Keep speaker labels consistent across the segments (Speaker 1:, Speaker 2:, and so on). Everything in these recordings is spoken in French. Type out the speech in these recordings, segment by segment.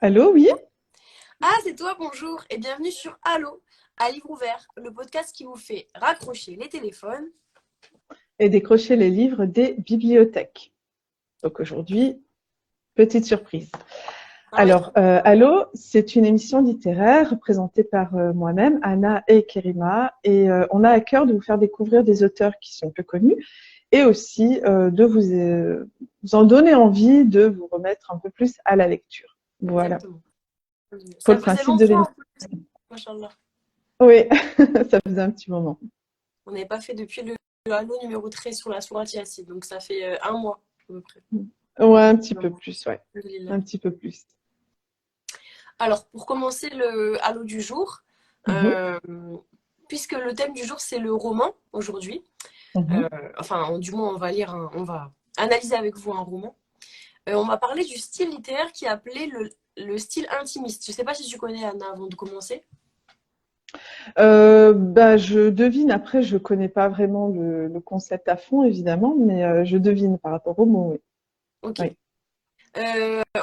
Speaker 1: Allô, oui?
Speaker 2: Ah, c'est toi, bonjour, et bienvenue sur Allo, à livre ouvert, le podcast qui vous fait raccrocher les téléphones.
Speaker 1: Et décrocher les livres des bibliothèques. Donc aujourd'hui, petite surprise.
Speaker 2: Ah oui,
Speaker 1: Alors, Allô, c'est une émission littéraire présentée par moi-même, Anna et Kerima, et on a à cœur de vous faire découvrir des auteurs qui sont peu connus et aussi de vous en donner envie de vous remettre un peu plus à la lecture. Voilà,
Speaker 2: exactement.
Speaker 1: pour
Speaker 2: Ça
Speaker 1: le
Speaker 2: faisait
Speaker 1: principe de
Speaker 2: longtemps en
Speaker 1: l'émission.
Speaker 2: plus, machallah.
Speaker 1: Oui, ça faisait un petit moment.
Speaker 2: On n'avait pas fait depuis le Allo numéro 13 sur la sourate Yassine, donc ça fait un mois à peu près.
Speaker 1: Ouais, un petit
Speaker 2: Un
Speaker 1: peu
Speaker 2: mois.
Speaker 1: plus, ouais,
Speaker 2: Alhamdoulilah.
Speaker 1: un petit peu plus.
Speaker 2: Alors, pour commencer le Allo du jour,
Speaker 1: Mhm,
Speaker 2: euh, puisque le thème du jour c'est le roman aujourd'hui,
Speaker 1: mhm.
Speaker 2: enfin, du moins on va analyser avec vous un roman. On m'a parlé du style littéraire qui est appelé le style intimiste. Je ne sais pas si tu connais Anna avant de commencer.
Speaker 1: Bah, je devine, après, je connais pas vraiment le concept à fond, évidemment, mais je devine par rapport au mot, oui.
Speaker 2: Ok.
Speaker 1: Oui.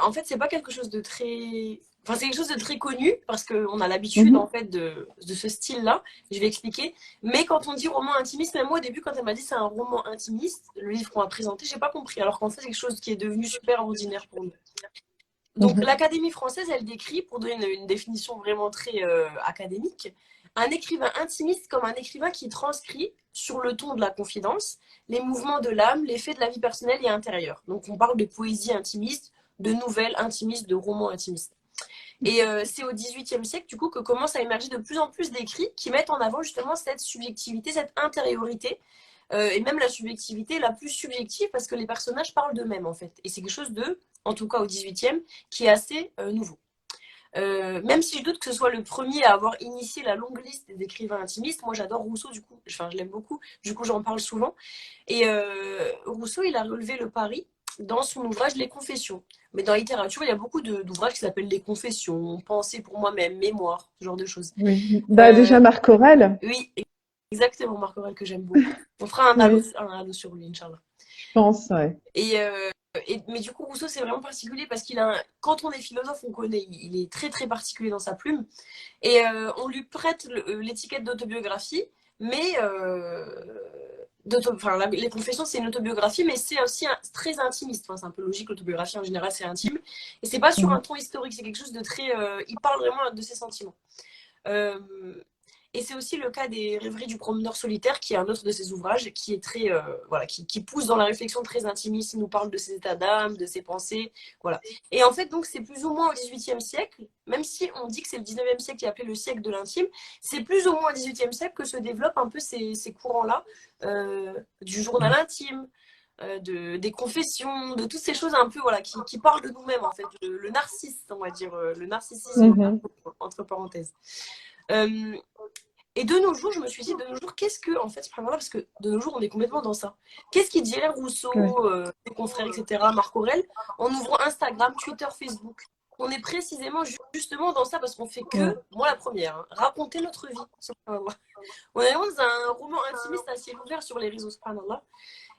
Speaker 2: En fait, c'est pas quelque chose de très. Enfin, c'est quelque chose de très connu parce qu'on a l'habitude en
Speaker 1: Mhm.
Speaker 2: fait de ce style-là. Je vais expliquer. Mais quand on dit roman intimiste, même moi au début, quand elle m'a dit c'est un roman intimiste, le livre qu'on a présenté, j'ai pas compris. Alors qu'en fait, c'est quelque chose qui est devenu super ordinaire pour nous. Donc,
Speaker 1: Mhm.
Speaker 2: l'Académie française, elle décrit, pour donner une définition vraiment très académique, un écrivain intimiste comme un écrivain qui transcrit, sur le ton de la confidence, les mouvements de l'âme, les faits de la vie personnelle et intérieure. Donc, on parle de poésie intimiste, de nouvelles intimistes, de romans intimistes. Et c'est au XVIIIe siècle, du coup, que commencent à émerger de plus en plus d'écrits qui mettent en avant justement cette subjectivité, cette intériorité, et même la subjectivité la plus subjective parce que les personnages parlent d'eux-mêmes en fait. Et c'est quelque chose de, en tout cas au 18e, qui est assez nouveau. Même si je doute que ce soit le premier à avoir initié la longue liste des écrivains intimistes, moi j'adore Rousseau du coup, enfin je l'aime beaucoup, du coup j'en parle souvent. Et Rousseau, il a relevé le pari dans son ouvrage Les Confessions. Mais dans la littérature, il y a beaucoup d'ouvrages qui s'appellent Les Confessions, Pensées pour moi-même, Mémoire, ce genre de choses.
Speaker 1: Oui. Bah,
Speaker 2: Euh,
Speaker 1: déjà, Marc Aurèle,
Speaker 2: oui, exactement, Marc Aurèle que j'aime beaucoup. On fera
Speaker 1: oui,
Speaker 2: un halo sur lui, Inch'Allah.
Speaker 1: je pense, ouais.
Speaker 2: Et, mais du coup, Rousseau, c'est vraiment particulier parce quand on est philosophe, on connaît, il est très très particulier dans sa plume. Et on lui prête l'étiquette d'autobiographie, mais enfin, les Confessions, c'est une autobiographie, mais c'est aussi très intimiste. Enfin, c'est un peu logique, l'autobiographie en général, c'est intime. Et c'est pas sur un
Speaker 1: Mhm.
Speaker 2: ton historique, c'est quelque chose de très. Il parle vraiment de ses sentiments. Euh, et c'est aussi le cas des Rêveries du promeneur solitaire, qui est un autre de ses ouvrages, qui est très, voilà, qui pousse dans la réflexion très intimiste. Il nous parle de ses états d'âme, de ses pensées, voilà. Et en fait, donc, c'est plus ou moins au XVIIIe siècle, même si on dit que c'est le XIXe siècle qui est appelé le siècle de l'intime, c'est plus ou moins au XVIIIe siècle que se développent un peu ces courants-là, du journal intime, des confessions, de toutes ces choses un peu, voilà, qui parlent de nous-mêmes, en fait, le narcisse, on va dire, le narcissisme,
Speaker 1: Mhm.
Speaker 2: entre parenthèses. Euh, et de nos jours, je me suis dit, de nos jours, qu'est-ce que, en fait, subhanallah, parce que de nos jours, on est complètement dans ça. Qu'est-ce qu'il dirait
Speaker 1: Ouais.
Speaker 2: Rousseau, ses confrères, etc., Marc Aurèle, en ouvrant Instagram, Twitter, Facebook? On est précisément justement dans ça parce qu'on fait que,
Speaker 1: Ouais.
Speaker 2: moi la première, hein, raconter notre vie, subhanallah. On est vraiment dans un roman intimiste à ciel ouvert sur les réseaux, subhanallah.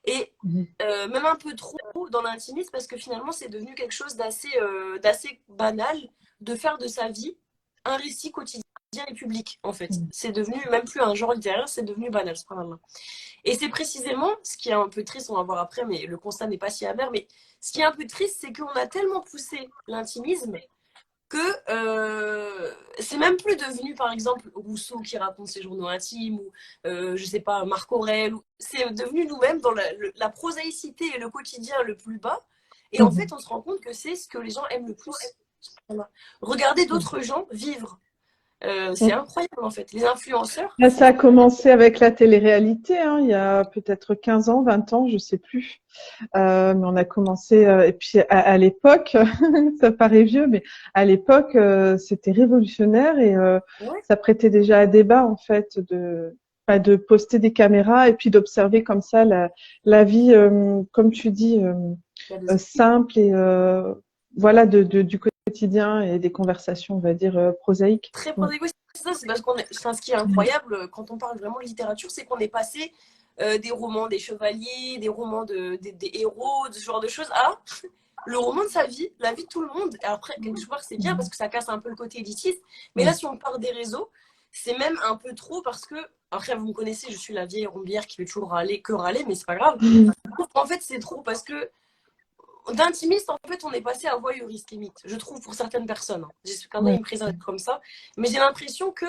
Speaker 2: Et
Speaker 1: Mhm.
Speaker 2: même un peu trop dans l'intimisme parce que finalement, c'est devenu quelque chose d'assez banal de faire de sa vie un récit quotidien et public, en fait.
Speaker 1: Mhm.
Speaker 2: C'est devenu même plus un genre littéraire, c'est devenu banal, subhanallah. Et c'est précisément ce qui est un peu triste, on va voir après, mais le constat n'est pas si amer, mais ce qui est un peu triste, c'est qu'on a tellement poussé l'intimisme que c'est même plus devenu, par exemple, Rousseau qui raconte ses journaux intimes, ou, je sais pas, Marc Aurèle. C'est devenu nous-mêmes dans la prosaïcité et le quotidien le plus bas. Et en
Speaker 1: Mhm.
Speaker 2: fait, on se rend compte que c'est ce que les gens aiment le plus. Voilà. Regarder d'autres gens vivre. C'est
Speaker 1: Mhm.
Speaker 2: incroyable, en fait. Les influenceurs
Speaker 1: Là,
Speaker 2: font
Speaker 1: ça
Speaker 2: ça.
Speaker 1: a commencé avec la télé-réalité, hein, il y a peut-être 15 ans, 20 ans, je sais plus. Mais on a commencé, et puis à l'époque, ça paraît vieux, mais à l'époque, c'était révolutionnaire et
Speaker 2: Ouais.
Speaker 1: ça prêtait déjà à débat en fait bah, de poster des caméras et puis d'observer comme ça la vie, comme tu dis,
Speaker 2: Il y a des autres.
Speaker 1: simple et voilà du quotidien et des conversations, on va dire prosaïques.
Speaker 2: Très
Speaker 1: Mm.
Speaker 2: prosaïque, c'est ça, c'est parce enfin, ce qui est incroyable quand on parle vraiment de littérature, c'est qu'on est passé des romans des chevaliers, des romans des héros, de ce genre de choses, à le roman de sa vie, la vie de tout le monde. Et après, quelque part, c'est bien parce que ça casse un peu le côté élitiste. Mais là, si on part des réseaux, c'est même un peu trop parce que, après, vous me connaissez, je suis la vieille rombière qui veut toujours râler, que râler, mais c'est pas grave. En fait, c'est trop parce que d'intimiste, en fait, on est passé à voyeuriste, limite, je trouve, pour certaines personnes. J'espère qu'il y en a, ils me présentent comme ça. Mais j'ai l'impression que,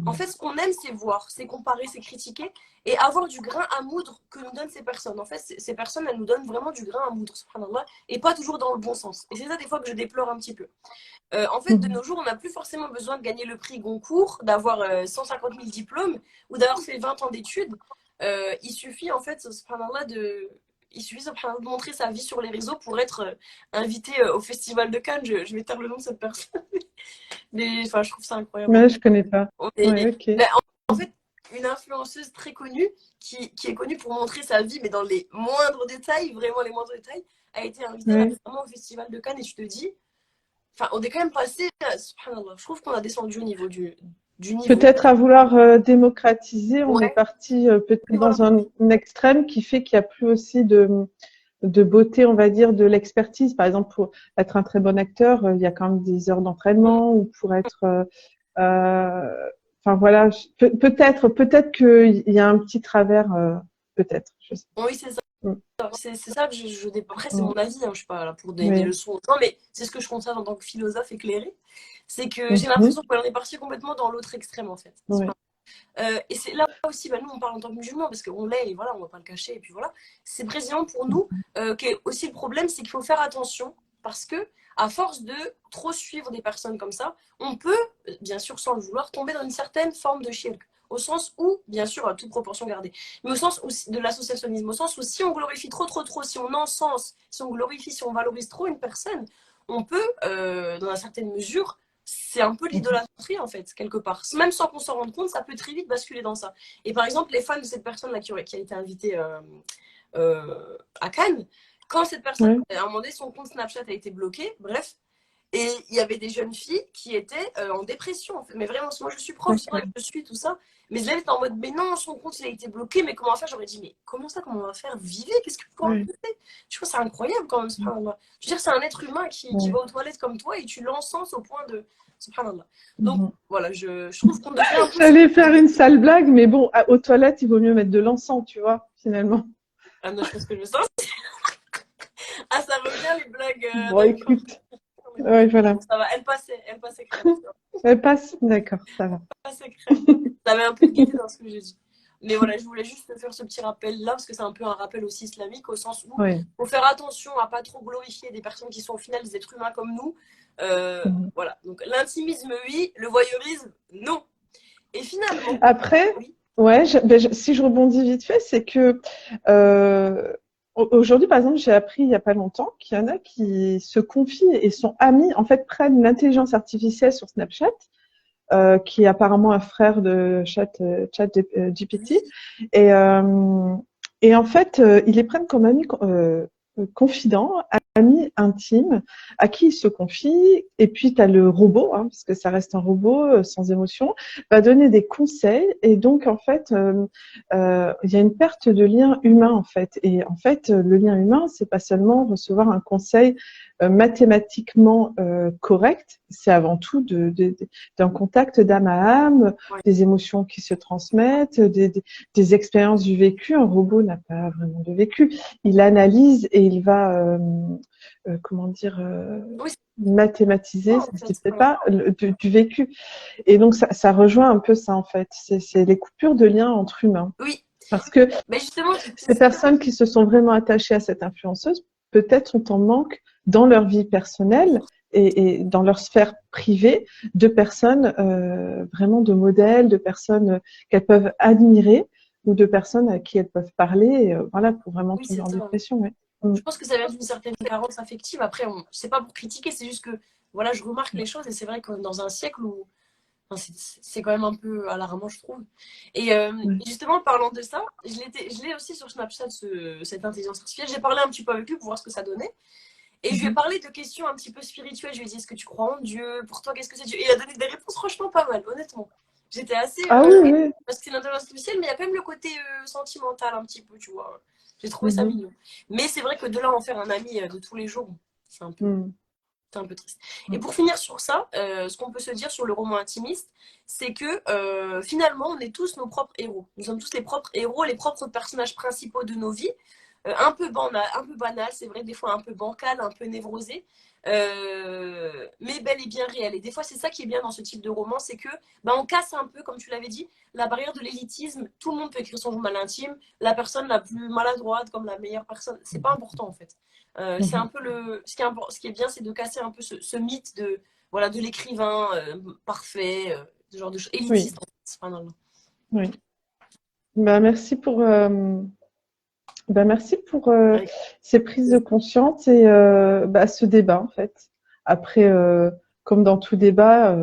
Speaker 2: en fait, ce qu'on aime, c'est voir, c'est comparer, c'est critiquer et avoir du grain à moudre que nous donnent ces personnes. En fait, ces personnes, elles nous donnent vraiment du grain à moudre, subhanallah, et pas toujours dans le bon sens. Et c'est ça, des fois, que je déplore un petit peu. En fait, de nos jours, on n'a plus forcément besoin de gagner le prix Goncourt, d'avoir 150 000 diplômes ou d'avoir fait 20 ans d'études. Il suffit, en fait, subhanallah, il suffit de montrer sa vie sur les réseaux pour être invité au Festival de Cannes. Je vais taire le nom de cette personne. Mais enfin, je trouve ça incroyable.
Speaker 1: Mais je connais pas. Ouais, ok.
Speaker 2: Ben, en fait, une influenceuse très connue qui est connue pour montrer sa vie, mais dans les moindres détails, vraiment les moindres détails, a été invitée récemment au Festival de Cannes et je te dis, enfin, on est quand même passé, subhanallah, je trouve qu'on a descendu au niveau du niveau.
Speaker 1: Peut-être à vouloir démocratiser, on est parti peut-être
Speaker 2: voilà.
Speaker 1: dans un extrême qui fait qu'il n'y a plus aussi de beauté, on va dire, de l'expertise. Par exemple, pour être un très bon acteur, il y a quand même des heures d'entraînement ou pour être... Enfin voilà, peut-être qu'il y a un petit travers, peut-être. Je sais.
Speaker 2: Oui, c'est ça. C'est ça que après, c'est mon avis, hein, je suis pas là pour donner
Speaker 1: Oui.
Speaker 2: des leçons aux gens, mais c'est ce que je constate en tant que philosophe éclairé. C'est que j'ai l'impression qu'on est parti complètement dans l'autre extrême, en fait.
Speaker 1: Oui.
Speaker 2: Et c'est là aussi, nous on parle en tant que musulmans parce qu'on l'est et voilà, on va pas le cacher. Et puis voilà, c'est précisément pour nous qu'est aussi le problème, c'est qu'il faut faire attention parce que à force de trop suivre des personnes comme ça, on peut, bien sûr sans le vouloir, tomber dans une certaine forme de shirk. Au sens où, bien sûr, à toute proportion gardée, mais au sens où, de l'associationnisme, au sens où si on glorifie trop, si on encense, si on glorifie, si on valorise trop une personne, on peut, dans une certaine mesure, c'est un peu l'idolâtrie en fait, quelque part. Même sans qu'on s'en rende compte, ça peut très vite basculer dans ça. Et par exemple, les fans de cette personne-là qui a été invitée à Cannes, quand cette personne, à un moment donné, son compte Snapchat a été bloqué, bref, et il y avait des jeunes filles qui étaient en dépression. En fait. Mais vraiment, moi je suis prof, c'est vrai que je suis tout ça. Mais elles étaient en mode, mais non, son compte il a été bloqué, mais comment faire? J'aurais dit, mais comment ça, comment on va faire? Vivez, qu'est-ce que vous pouvez faire? Je trouve que c'est incroyable quand même, subhanallah. Je veux dire, c'est un être humain qui va aux toilettes comme toi et tu l'encenses au point de. Subhanallah. Donc voilà, je trouve qu'on devrait un peu.
Speaker 1: J'allais faire une sale blague, mais bon, aux toilettes, il vaut mieux mettre de l'encens, tu vois, finalement.
Speaker 2: Ah non, je pense que je sens. Ah, ça revient les blagues.
Speaker 1: Bon, écoute. Oui, voilà.
Speaker 2: Ça va, elle passait crème.
Speaker 1: Elle passe, d'accord, ça va.
Speaker 2: Elle passait crème. Ça avait un peu de gaieté dans ce que j'ai dit. Mais voilà, je voulais juste faire ce petit rappel-là, parce que c'est un peu un rappel aussi islamique, au sens où il faut faire attention à pas trop glorifier des personnes qui sont au final des êtres humains comme nous. Voilà, donc l'intimisme, oui, le voyeurisme, non. Et finalement...
Speaker 1: Après, si je rebondis vite fait, c'est que aujourd'hui, par exemple, j'ai appris il n'y a pas longtemps qu'il y en a qui se confient et sont amis, en fait, prennent l'intelligence artificielle sur Snapchat, qui est apparemment un frère de ChatGPT, et en fait, ils les prennent comme amis confidents, amis intimes, à qui ils se confient. Et puis, tu as le robot, parce que ça reste un robot sans émotion, va donner des conseils. Et donc, en fait, il y a une perte de lien humain, en fait. Et en fait, le lien humain, c'est pas seulement recevoir un conseil mathématiquement correct, c'est avant tout d'un contact d'âme à âme, des émotions qui se transmettent, des expériences du vécu. Un robot n'a pas vraiment de vécu. Il analyse et il va, comment dire, mathématiser, je sais pas, du vécu. Et donc, ça rejoint un peu ça, en fait. C'est les coupures de liens entre humains.
Speaker 2: Oui.
Speaker 1: Parce que
Speaker 2: justement,
Speaker 1: ces personnes qui se sont vraiment attachées à cette influenceuse, peut-être sont en manque dans leur vie personnelle et dans leur sphère privée de personnes vraiment de modèles, de personnes qu'elles peuvent admirer ou de personnes à qui elles peuvent parler, voilà, pour vraiment tomber en dépression.
Speaker 2: Je pense que ça vient d'une certaine carence affective. Après, c'est pas pour critiquer, c'est juste que voilà, je remarque les choses et c'est vrai que dans un siècle où c'est quand même un peu alarmant, je trouve. Et justement, parlant de ça, je l'ai aussi sur Snapchat, cette intelligence artificielle. J'ai parlé un petit peu avec lui pour voir ce que ça donnait. Et je lui ai parlé de questions un petit peu spirituelles. Je lui ai dit, est-ce que tu crois en Dieu? Pour toi, qu'est-ce que c'est Dieu? Et il a donné des réponses franchement pas mal, honnêtement. J'étais assez...
Speaker 1: oui.
Speaker 2: Parce que c'est l'intelligence artificielle, mais il y a quand même le côté sentimental un petit peu, tu vois. J'ai trouvé ça mignon. Mais c'est vrai que de là en faire un ami de tous les jours, C'est un peu... C'est un peu triste. Et pour finir sur ça, ce qu'on peut se dire sur le roman intimiste, c'est que finalement, on est tous nos propres héros. Nous sommes tous les propres héros, les propres personnages principaux de nos vies. Un peu banal, c'est vrai, des fois un peu bancal, un peu névrosé, mais bel et bien réel. Et des fois, c'est ça qui est bien dans ce type de roman, c'est que on casse un peu, comme tu l'avais dit, la barrière de l'élitisme. Tout le monde peut écrire son journal intime. La personne la plus maladroite comme la meilleure personne, c'est pas important en fait. C'est un peu ce qui est bien, c'est de casser un peu ce mythe de voilà de l'écrivain parfait, ce genre de choses élitiste.
Speaker 1: Oui. Oui. Merci pour ces prises de conscience et ce débat en fait. Après, comme dans tout débat,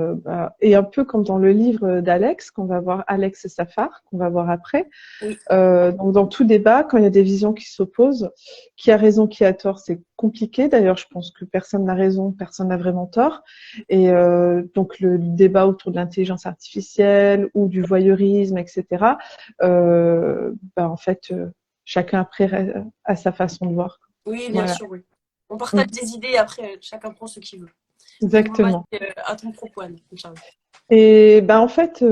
Speaker 1: et un peu comme dans le livre d'Alex, qu'on va voir, Alex Safar, qu'on va voir après.
Speaker 2: Oui.
Speaker 1: Donc dans tout débat, quand il y a des visions qui s'opposent, qui a raison, qui a tort, c'est compliqué. D'ailleurs, je pense que personne n'a raison, personne n'a vraiment tort. Et donc le débat autour de l'intelligence artificielle ou du voyeurisme, etc. En fait, chacun après a sa façon de voir.
Speaker 2: Oui, bien sûr, oui. On partage des idées, après chacun prend ce qu'il veut.
Speaker 1: Exactement.
Speaker 2: À ton propos, Anne.
Speaker 1: Et en fait,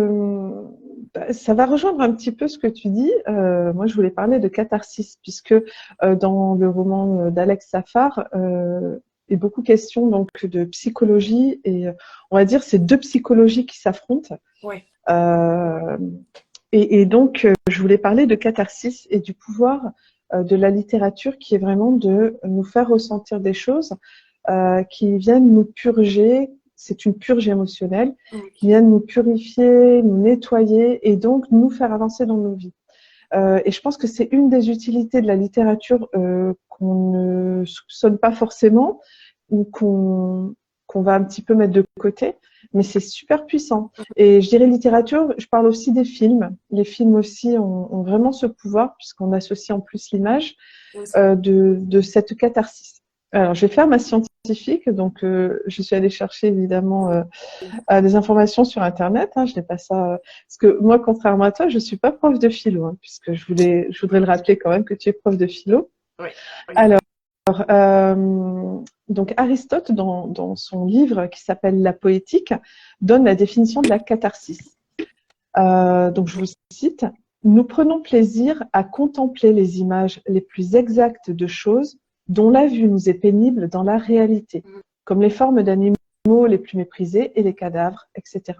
Speaker 1: ça va rejoindre un petit peu ce que tu dis. Moi, je voulais parler de catharsis, puisque dans le roman d'Alex Safar, il est beaucoup question donc de psychologie et on va dire c'est deux psychologies qui s'affrontent.
Speaker 2: Ouais.
Speaker 1: Et donc, je voulais parler de catharsis et du pouvoir de la littérature qui est vraiment de nous faire ressentir des choses qui viennent nous purger. C'est une purge émotionnelle qui vient nous purifier, nous nettoyer et donc nous faire avancer dans nos vies. Et je pense que c'est une des utilités de la littérature qu'on ne soupçonne pas forcément ou qu'on va un petit peu mettre de côté, mais c'est super puissant. Et je dirais littérature, je parle aussi des films. Les films aussi ont vraiment ce pouvoir puisqu'on associe en plus l'image de cette catharsis. Alors, je vais faire ma scientifique, donc je suis allée chercher évidemment des informations sur Internet. Je n'ai pas ça parce que moi, contrairement à toi, je suis pas prof de philo, puisque je voudrais le rappeler quand même que tu es prof de philo.
Speaker 2: Oui.
Speaker 1: Alors, donc Aristote, dans son livre qui s'appelle La Poétique, donne la définition de la catharsis. Donc, je vous cite. Nous prenons plaisir à contempler les images les plus exactes de choses dont la vue nous est pénible dans la réalité, comme les formes d'animaux les plus méprisés et les cadavres, etc.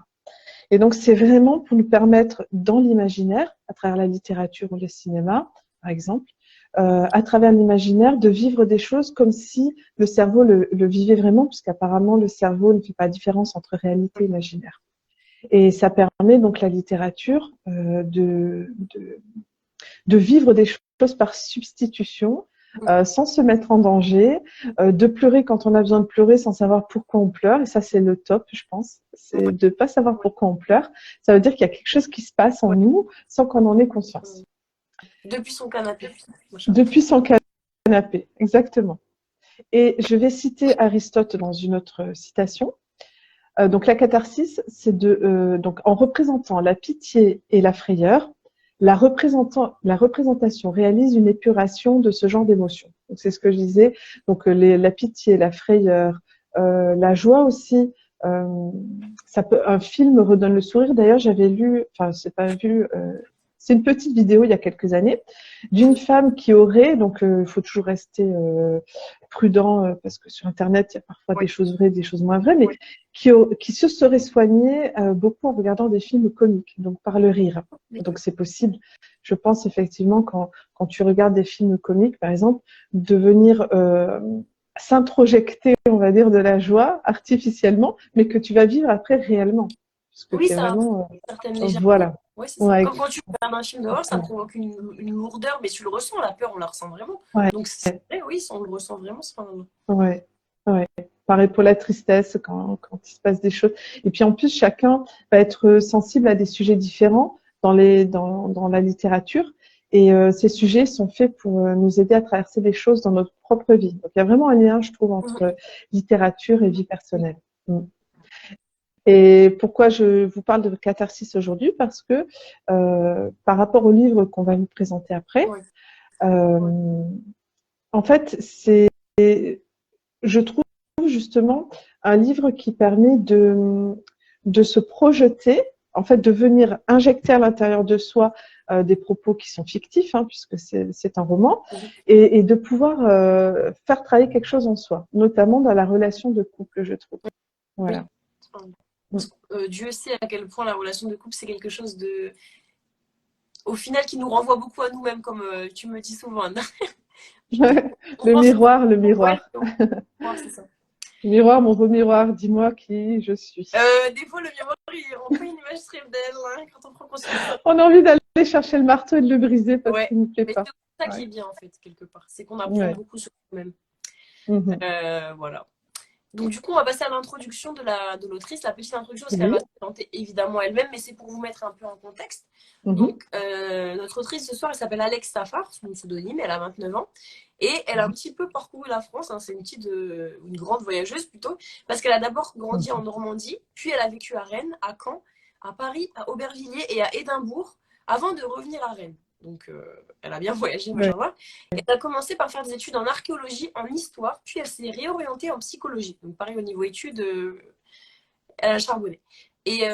Speaker 1: Et donc, c'est vraiment pour nous permettre, dans l'imaginaire, à travers la littérature ou le cinéma, par exemple, à travers l'imaginaire, de vivre des choses comme si le cerveau le vivait vraiment, puisqu'apparemment, le cerveau ne fait pas de différence entre réalité et imaginaire. Et ça permet donc la littérature de vivre des choses par substitution, sans se mettre en danger, de pleurer quand on a besoin de pleurer sans savoir pourquoi on pleure. Et ça, c'est le top, je pense. C'est de ne pas savoir pourquoi on pleure. Ça veut dire qu'il y a quelque chose qui se passe en nous sans qu'on en ait conscience.
Speaker 2: Depuis son canapé.
Speaker 1: Depuis son canapé, exactement. Et je vais citer Aristote dans une autre citation. Donc la catharsis, c'est donc en représentant la pitié et la frayeur, la représentation réalise une épuration de ce genre d'émotions. Donc c'est ce que je disais. Donc la pitié, la frayeur, la joie aussi. Un film redonne le sourire. D'ailleurs, j'avais lu, c'est pas vu. C'est une petite vidéo il y a quelques années d'une femme qui aurait, donc il faut toujours rester prudent parce que sur Internet il y a parfois des choses vraies, des choses moins vraies, mais qui se serait soignée beaucoup en regardant des films comiques, donc par le rire. Donc c'est possible, je pense effectivement quand tu regardes des films comiques par exemple, de venir s'introjecter, on va dire, de la joie artificiellement, mais que tu vas vivre après réellement. Parce que
Speaker 2: oui,
Speaker 1: c'est vraiment
Speaker 2: certaine légèreté.
Speaker 1: voilà.
Speaker 2: Ouais, c'est ça. Comme quand tu regardes un film d'horreur, ça provoque une lourdeur, mais tu le ressens, la peur, on la ressent vraiment. Donc c'est vrai, oui, on le ressent vraiment.
Speaker 1: Ouais. Pareil pour la tristesse quand il se passe des choses. Et puis en plus, chacun va être sensible à des sujets différents dans la littérature. Et ces sujets sont faits pour nous aider à traverser des choses dans notre propre vie. Donc il y a vraiment un lien, je trouve, entre littérature et vie personnelle. Et pourquoi je vous parle de catharsis aujourd'hui? Parce que par rapport au livre qu'on va vous présenter après, en fait, je trouve justement un livre qui permet de se projeter, en fait, de venir injecter à l'intérieur de soi des propos qui sont fictifs, hein, puisque c'est un roman, et de pouvoir faire travailler quelque chose en soi, notamment dans la relation de couple, je trouve. Voilà.
Speaker 2: Oui. Dieu sait à quel point la relation de couple, c'est quelque chose de, au final, qui nous renvoie beaucoup à nous-mêmes, comme tu me dis souvent, Anna.
Speaker 1: Le miroir, le miroir.
Speaker 2: Ouais, c'est ça.
Speaker 1: Miroir, mon beau miroir, dis-moi qui je suis.
Speaker 2: Des fois, le miroir, il rend pas une image très belle hein, quand on prend conscience de ça.
Speaker 1: On a envie d'aller chercher le marteau et de le briser parce qu'il ne plaît pas.
Speaker 2: C'est ça qui est bien, en fait, quelque part. C'est qu'on apprend beaucoup sur nous-mêmes. Voilà. Donc, du coup, on va passer à l'introduction de l'autrice. La petite introduction, parce qu'elle va se présenter évidemment elle-même, mais c'est pour vous mettre un peu en contexte. Donc, notre autrice ce soir, elle s'appelle Alex Safar, son pseudonyme, elle a 29 ans. Et elle a un petit peu parcouru la France, hein, c'est une grande voyageuse plutôt, parce qu'elle a d'abord grandi en Normandie, puis elle a vécu à Rennes, à Caen, à Paris, à Aubervilliers et à Édimbourg, avant de revenir à Rennes. Donc, elle a bien voyagé, machallah. Et elle a commencé par faire des études en archéologie, en histoire, puis elle s'est réorientée en psychologie. Donc, pareil, au niveau études, elle a charbonné. Et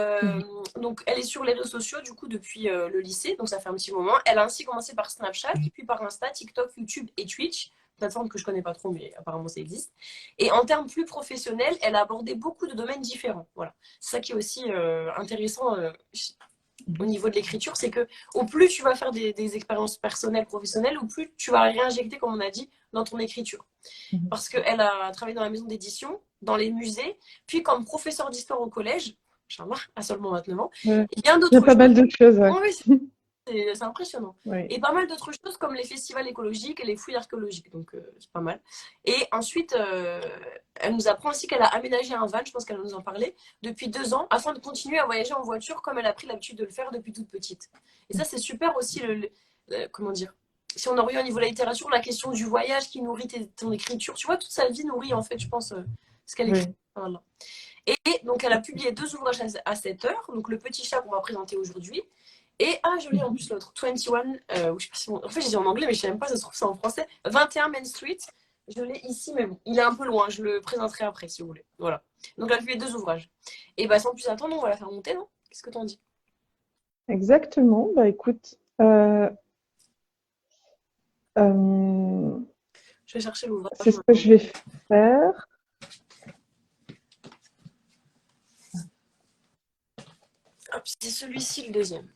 Speaker 2: donc, elle est sur les réseaux sociaux, du coup, depuis le lycée, donc ça fait un petit moment. Elle a ainsi commencé par Snapchat, puis par Insta, TikTok, YouTube et Twitch, plateforme que je connais pas trop, mais apparemment ça existe. Et en termes plus professionnels, elle a abordé beaucoup de domaines différents. Voilà. C'est ça qui est aussi intéressant au niveau de l'écriture, c'est que au plus tu vas faire des expériences personnelles, professionnelles, au plus tu vas réinjecter, comme on a dit, dans ton écriture. Parce qu'elle a travaillé dans la maison d'édition, dans les musées, puis comme professeure d'histoire au collège, à seulement 29 ans.
Speaker 1: Il
Speaker 2: y a
Speaker 1: pas mal de choses.
Speaker 2: C'est impressionnant. Et pas mal d'autres choses comme les festivals écologiques et les fouilles archéologiques. Donc, c'est pas mal. Et ensuite, elle nous apprend aussi qu'elle a aménagé un van, je pense qu'elle nous en parlait, depuis 2 ans, afin de continuer à voyager en voiture comme elle a pris l'habitude de le faire depuis toute petite. Et ça, c'est super aussi, comment dire, si on en revient au niveau de la littérature, la question du voyage qui nourrit ton écriture. Tu vois, toute sa vie nourrit, en fait, je pense, ce qu'elle écrit. Voilà. Et donc, elle a publié 2 ouvrages à 7 heures. Donc, Le Petit Chat qu'on va présenter aujourd'hui. Et, je lis en plus l'autre, 21, je sais pas si en fait, j'ai dit en anglais, mais je sais même pas, ça se trouve, c'est en français. 21 Main Street. Je l'ai ici, mais bon, il est un peu loin. Je le présenterai après, si vous voulez. Voilà. Donc, elle a publié 2 ouvrages. Et sans plus attendre, on va la faire monter, non? Qu'est-ce que t'en dis?
Speaker 1: Exactement. Écoute,
Speaker 2: je vais chercher l'ouvrage.
Speaker 1: C'est ce que je vais faire.
Speaker 2: C'est celui-ci le deuxième.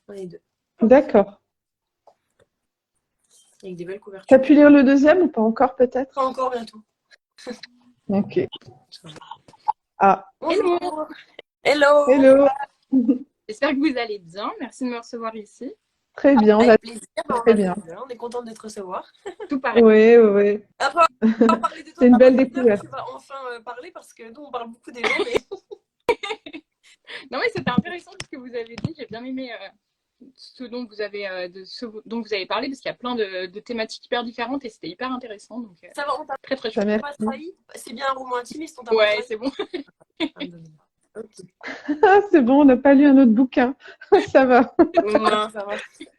Speaker 2: Les 2.
Speaker 1: D'accord.
Speaker 2: Avec des belles couvertures.
Speaker 1: Tu as pu lire le deuxième ou pas encore peut-être?
Speaker 2: Pas encore, bientôt.
Speaker 1: Ok.
Speaker 2: Bonjour. Hello.
Speaker 1: Hello.
Speaker 3: J'espère que vous allez bien. Merci de me recevoir ici.
Speaker 1: Très bien.
Speaker 2: Avec plaisir.
Speaker 1: Très bien.
Speaker 2: On est content de te recevoir.
Speaker 3: Tout pareil.
Speaker 1: Oui.
Speaker 2: Après avoir parlé de toi,
Speaker 1: c'est une belle découverte.
Speaker 2: Tu vas enfin parler parce que nous, on parle beaucoup des gens. Mais...
Speaker 3: Non, mais c'était intéressant ce que vous avez dit. J'ai bien aimé ce dont vous avez parlé parce qu'il y a plein de thématiques hyper différentes et c'était hyper intéressant. Donc,
Speaker 2: ça va, on t'a
Speaker 3: très chouette.
Speaker 2: C'est bien un roman intimiste, on t'a
Speaker 3: ouais, c'est bon.
Speaker 1: C'est bon, on n'a pas lu un autre bouquin. Ça va.
Speaker 2: Non, ça va.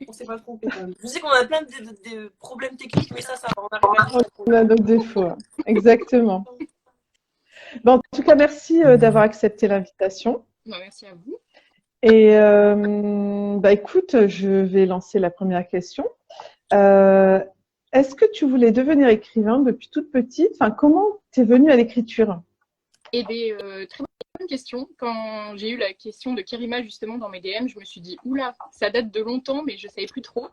Speaker 2: On s'est pas trompé quand même. Je sais qu'on a plein de problèmes techniques, mais ça va.
Speaker 1: On a nos défauts. Exactement. En tout cas, merci d'avoir accepté l'invitation.
Speaker 3: Merci à vous.
Speaker 1: Et écoute, je vais lancer la première question. Est-ce que tu voulais devenir écrivain depuis toute petite? Enfin, comment t'es venue à l'écriture?
Speaker 3: Eh bien, très bonne question. Quand j'ai eu la question de Kerima justement dans mes DM, je me suis dit, oula, ça date de longtemps, mais je ne savais plus trop.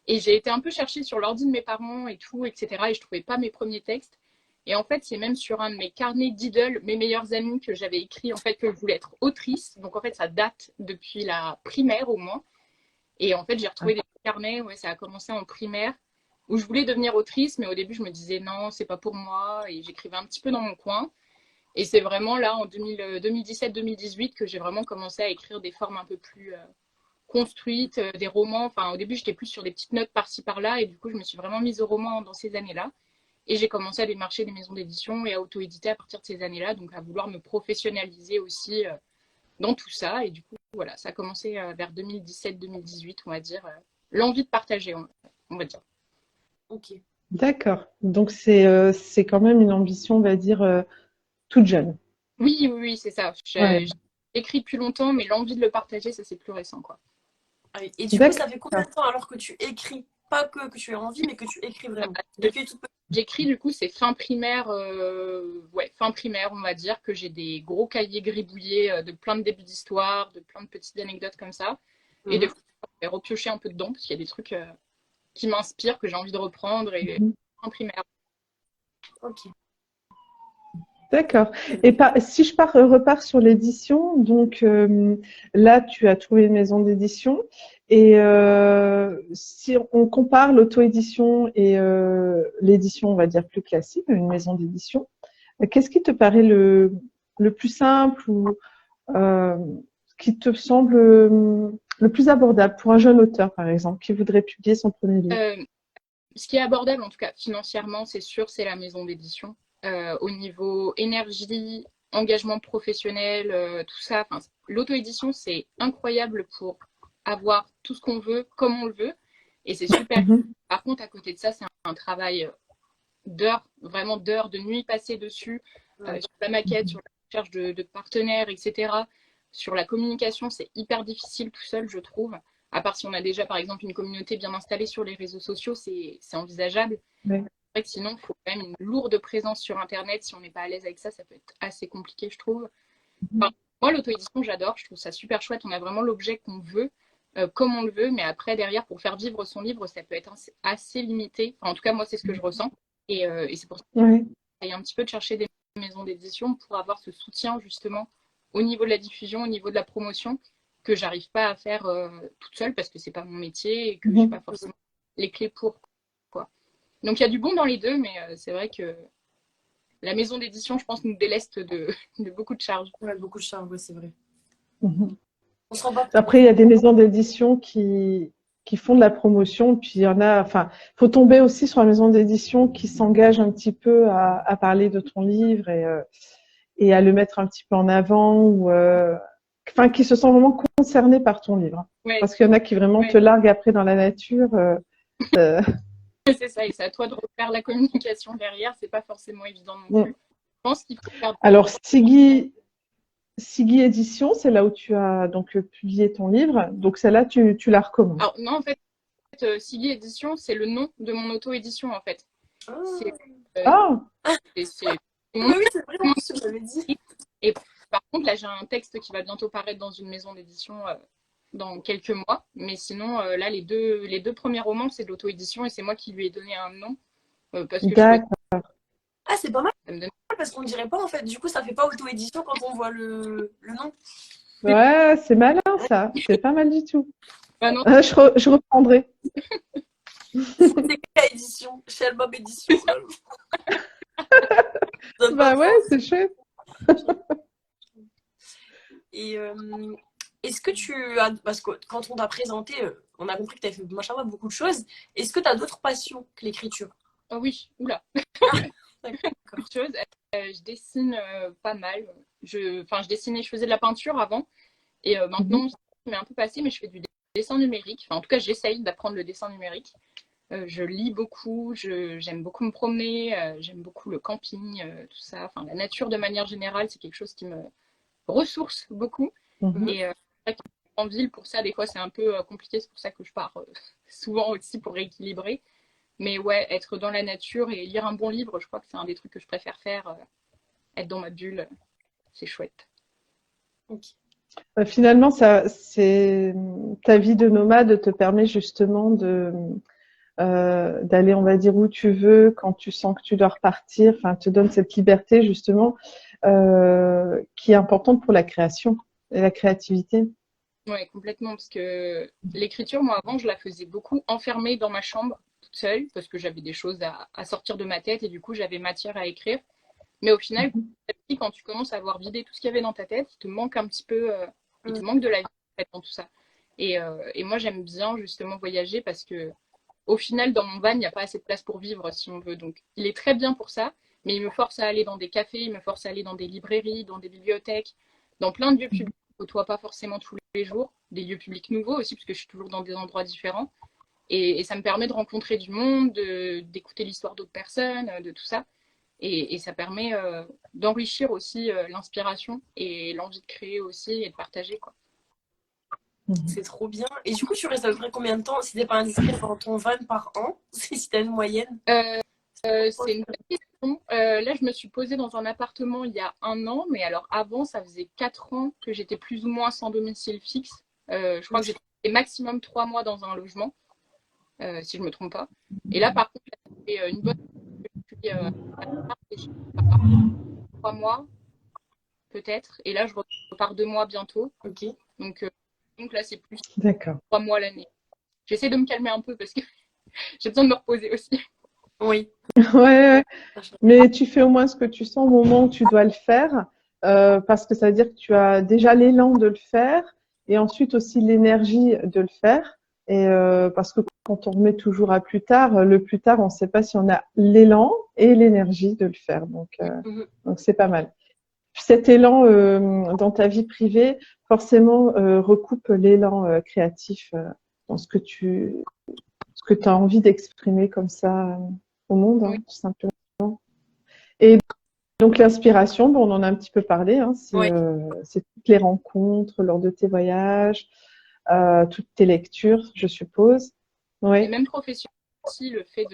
Speaker 3: Et j'ai été un peu chercher sur l'ordi de mes parents et tout, etc. Et je ne trouvais pas mes premiers textes. Et en fait, c'est même sur un de mes carnets d'idoles, mes meilleurs amis, que j'avais écrit en fait que je voulais être autrice. Donc en fait, ça date depuis la primaire au moins. Et en fait, j'ai retrouvé des carnets, ça a commencé en primaire, où je voulais devenir autrice, mais au début, je me disais non, c'est pas pour moi. Et j'écrivais un petit peu dans mon coin. Et c'est vraiment là, en 2017-2018, que j'ai vraiment commencé à écrire des formes un peu plus construites, des romans. Enfin, au début, j'étais plus sur des petites notes par-ci, par-là. Et du coup, je me suis vraiment mise au roman dans ces années-là. Et j'ai commencé à démarcher des maisons d'édition et à auto-éditer à partir de ces années-là. Donc, à vouloir me professionnaliser aussi dans tout ça. Et du coup, voilà, ça a commencé vers 2017-2018, on va dire. L'envie de partager, on va dire.
Speaker 2: Ok.
Speaker 1: D'accord. Donc c'est quand même une ambition, on va dire, toute jeune.
Speaker 3: Oui, oui, oui, c'est ça.
Speaker 1: Ouais.
Speaker 3: J'ai écrit depuis longtemps, mais l'envie de le partager, ça c'est plus récent, quoi.
Speaker 2: Ah oui. Et du coup,
Speaker 1: D'accord.
Speaker 2: ça fait combien de temps alors que tu écris? Pas que tu aies envie, mais que tu écris vraiment. Depuis tout petit.
Speaker 3: J'écris, du coup, c'est fin primaire, ouais, fin primaire, on va dire, que j'ai des gros cahiers gribouillés de plein de débuts d'histoire, de plein de petites anecdotes comme ça. Et des
Speaker 2: Mhm.
Speaker 3: fois, je vais repiocher un peu dedans, parce qu'il y a des trucs qui m'inspirent, que j'ai envie de reprendre, et
Speaker 1: Mhm.
Speaker 3: fin primaire.
Speaker 2: Ok.
Speaker 1: D'accord. Et si repars sur l'édition, donc là, tu as trouvé une maison d'édition. Et si on compare l'auto-édition et l'édition, on va dire plus classique, une maison d'édition, qu'est-ce qui te paraît le plus simple ou euh, qui te semble le plus abordable pour un jeune auteur, par exemple, qui voudrait publier son premier livre?
Speaker 3: Euh, Ce qui est abordable, en tout cas financièrement, c'est sûr, c'est la maison d'édition. Au niveau énergie, engagement professionnel, tout ça, l'auto-édition, c'est incroyable pour avoir tout ce qu'on veut, comme on le veut, et c'est super.
Speaker 1: Mhm.
Speaker 3: Par contre, à côté de ça, c'est un travail d'heures, vraiment d'heures, de nuit passées dessus,
Speaker 2: Ouais.
Speaker 3: sur la maquette, sur la recherche de partenaires, etc. Sur la communication, c'est hyper difficile tout seul, je trouve. À part si on a déjà, par exemple, une communauté bien installée sur les réseaux sociaux, c'est envisageable.
Speaker 1: Ouais.
Speaker 3: C'est vrai que sinon, il faut quand même une lourde présence sur Internet. Si on n'est pas à l'aise avec ça, ça peut être assez compliqué, je trouve. Enfin, moi, l'auto-édition, j'adore. Je trouve ça super chouette. On a vraiment l'objet qu'on veut, comme on le veut. Mais après, derrière, pour faire vivre son livre, ça peut être assez limité. Enfin, en tout cas, moi, c'est ce que je ressens. Et c'est pour ça
Speaker 1: Ouais.
Speaker 3: que j'essaye un petit peu de chercher des maisons d'édition pour avoir ce soutien, justement, au niveau de la diffusion, au niveau de la promotion, que j'arrive pas à faire toute seule parce que c'est pas mon métier et que j'ai pas
Speaker 1: Mhm.
Speaker 3: forcément les clés pour, quoi. Donc, il y a du bon dans les deux, mais c'est vrai que la maison d'édition, je pense, nous déleste de beaucoup de charges.
Speaker 2: Ouais, beaucoup de charme, ouais, c'est vrai.
Speaker 1: Mhm.
Speaker 2: On se rend pas compte.
Speaker 1: Après, il y a des maisons d'édition qui font de la promotion, puis il y en a, enfin, faut tomber aussi sur la maison d'édition qui s'engage un petit peu à parler de ton livre et à le mettre un petit peu en avant ou, enfin, qui se sent vraiment concernés par ton livre.
Speaker 3: Ouais,
Speaker 1: Parce qu'il y en a qui vraiment te
Speaker 3: ouais,
Speaker 1: larguent après dans la nature. Euh,
Speaker 3: c'est ça. Et c'est à toi de refaire la communication derrière. C'est pas forcément évident non
Speaker 1: bon.
Speaker 3: plus. Je pense qu'il faut faire.
Speaker 1: Alors, Sigui Édition, c'est là où tu as donc publié ton livre. Donc, celle-là, tu la recommandes.
Speaker 3: Alors, non, en fait, Sigui Édition, c'est le nom de mon auto-édition, en fait. C'est
Speaker 2: Ah.
Speaker 3: euh,
Speaker 1: Ah,
Speaker 3: c'est mon
Speaker 2: Oui, oui, c'est vrai, en plus, tu m'avais dit.
Speaker 3: nom. Et par contre, là, j'ai un texte qui va bientôt paraître dans une maison d'édition dans quelques mois. Mais sinon, là, les deux premiers romans, c'est de l'auto-édition et c'est moi qui lui ai donné un nom parce que je trouvais que
Speaker 1: d'accord.
Speaker 2: Ah, c'est pas mal
Speaker 3: ça me donnait.
Speaker 2: parce qu'on dirait pas en fait. Du coup, ça fait pas auto-édition quand on voit le nom.
Speaker 1: Ouais, c'est malin ça. C'est pas mal du tout.
Speaker 3: Bah non,
Speaker 1: Je reprendrai.
Speaker 2: CK édition, chez Album édition. Ça donne pas
Speaker 1: Bah ouais,
Speaker 2: trop
Speaker 1: c'est chouette.
Speaker 2: Et est-ce que tu as, parce que quand on t'a présenté, on a compris que tu as fait machallah, beaucoup de choses. Est-ce que tu as d'autres passions que l'écriture?
Speaker 3: oh oui, oula,
Speaker 2: D'accord.
Speaker 3: beaucoup de choses. Je dessine pas mal. Je dessinais, je faisais de la peinture avant et
Speaker 1: Mhm.
Speaker 3: maintenant, ça m'est un peu passé, mais je fais du dessin numérique. Enfin, en tout cas, j'essaye d'apprendre le dessin numérique. Je lis beaucoup, j'aime beaucoup me promener, j'aime beaucoup le camping, tout ça. Enfin, la nature de manière générale, c'est quelque chose qui me ressource beaucoup.
Speaker 1: Mhm.
Speaker 3: Et en ville, pour ça, des fois, c'est un peu compliqué. C'est pour ça que je pars souvent aussi pour rééquilibrer. Mais ouais, être dans la nature et lire un bon livre, je crois que c'est un des trucs que je préfère faire. Être dans ma bulle, c'est chouette.
Speaker 2: Ok.
Speaker 1: Finalement, ta vie de nomade te permet justement d'aller, on va dire, où tu veux, quand tu sens que tu dois repartir. Enfin, te donne cette liberté justement qui est importante pour la création et la créativité.
Speaker 3: Ouais, complètement. Parce que l'écriture, moi, avant, je la faisais beaucoup enfermée dans ma chambre, toute seule, parce que j'avais des choses à sortir de ma tête et du coup, j'avais matière à écrire. Mais au final, quand tu commences à avoir vidé tout ce qu'il y avait dans ta tête, il te manque un petit peu, il te manque de la vie en fait, dans tout ça. Et moi, j'aime bien justement voyager parce que au final, dans mon van, il n'y a pas assez de place pour vivre si on veut. Donc, il est très bien pour ça, mais il me force à aller dans des cafés, il me force à aller dans des librairies, dans des bibliothèques, dans plein de lieux publics que je ne côtoie pas forcément tous les jours, des lieux publics nouveaux aussi, parce que je suis toujours dans des endroits différents. Et ça me permet de rencontrer du monde, d'écouter l'histoire d'autres personnes, de tout ça. Et ça permet d'enrichir aussi l'inspiration et l'envie de créer aussi et de partager, quoi.
Speaker 2: C'est trop bien. Et du coup, tu restes à peu près combien de temps, si t'es pas indiscret, dans ton van par an, si t'as une moyenne?
Speaker 3: C'est une bonne question. Là, je me suis posée dans un appartement il y a 1 an, mais alors avant, ça faisait 4 ans que j'étais plus ou moins sans domicile fixe. Je crois que j'étais maximum 3 mois dans un logement, si je me trompe pas. Et là, par contre, c'est une bonne. Je suis à 3 mois, peut-être. Et là, je repars 2 mois bientôt.
Speaker 2: Ok.
Speaker 3: Donc là, c'est plus
Speaker 1: D'accord.
Speaker 3: 3 mois l'année. J'essaie de me calmer un peu parce que j'ai besoin de me reposer aussi.
Speaker 2: Oui.
Speaker 1: Ouais, mais tu fais au moins ce que tu sens au moment où tu dois le faire, parce que ça veut dire que tu as déjà l'élan de le faire et ensuite aussi l'énergie de le faire. Et parce que quand on remet toujours à plus tard, le plus tard, on ne sait pas si on a l'élan et l'énergie de le faire. Donc c'est pas mal. Cet élan dans ta vie privée, forcément, recoupe l'élan créatif dans ce que tu as envie d'exprimer comme ça au monde, hein, tout simplement. Et donc l'inspiration, bon, on en a un petit peu parlé, hein, c'est toutes les rencontres lors de tes voyages, toutes tes lectures, je suppose.
Speaker 3: Et même professionnellement aussi, le fait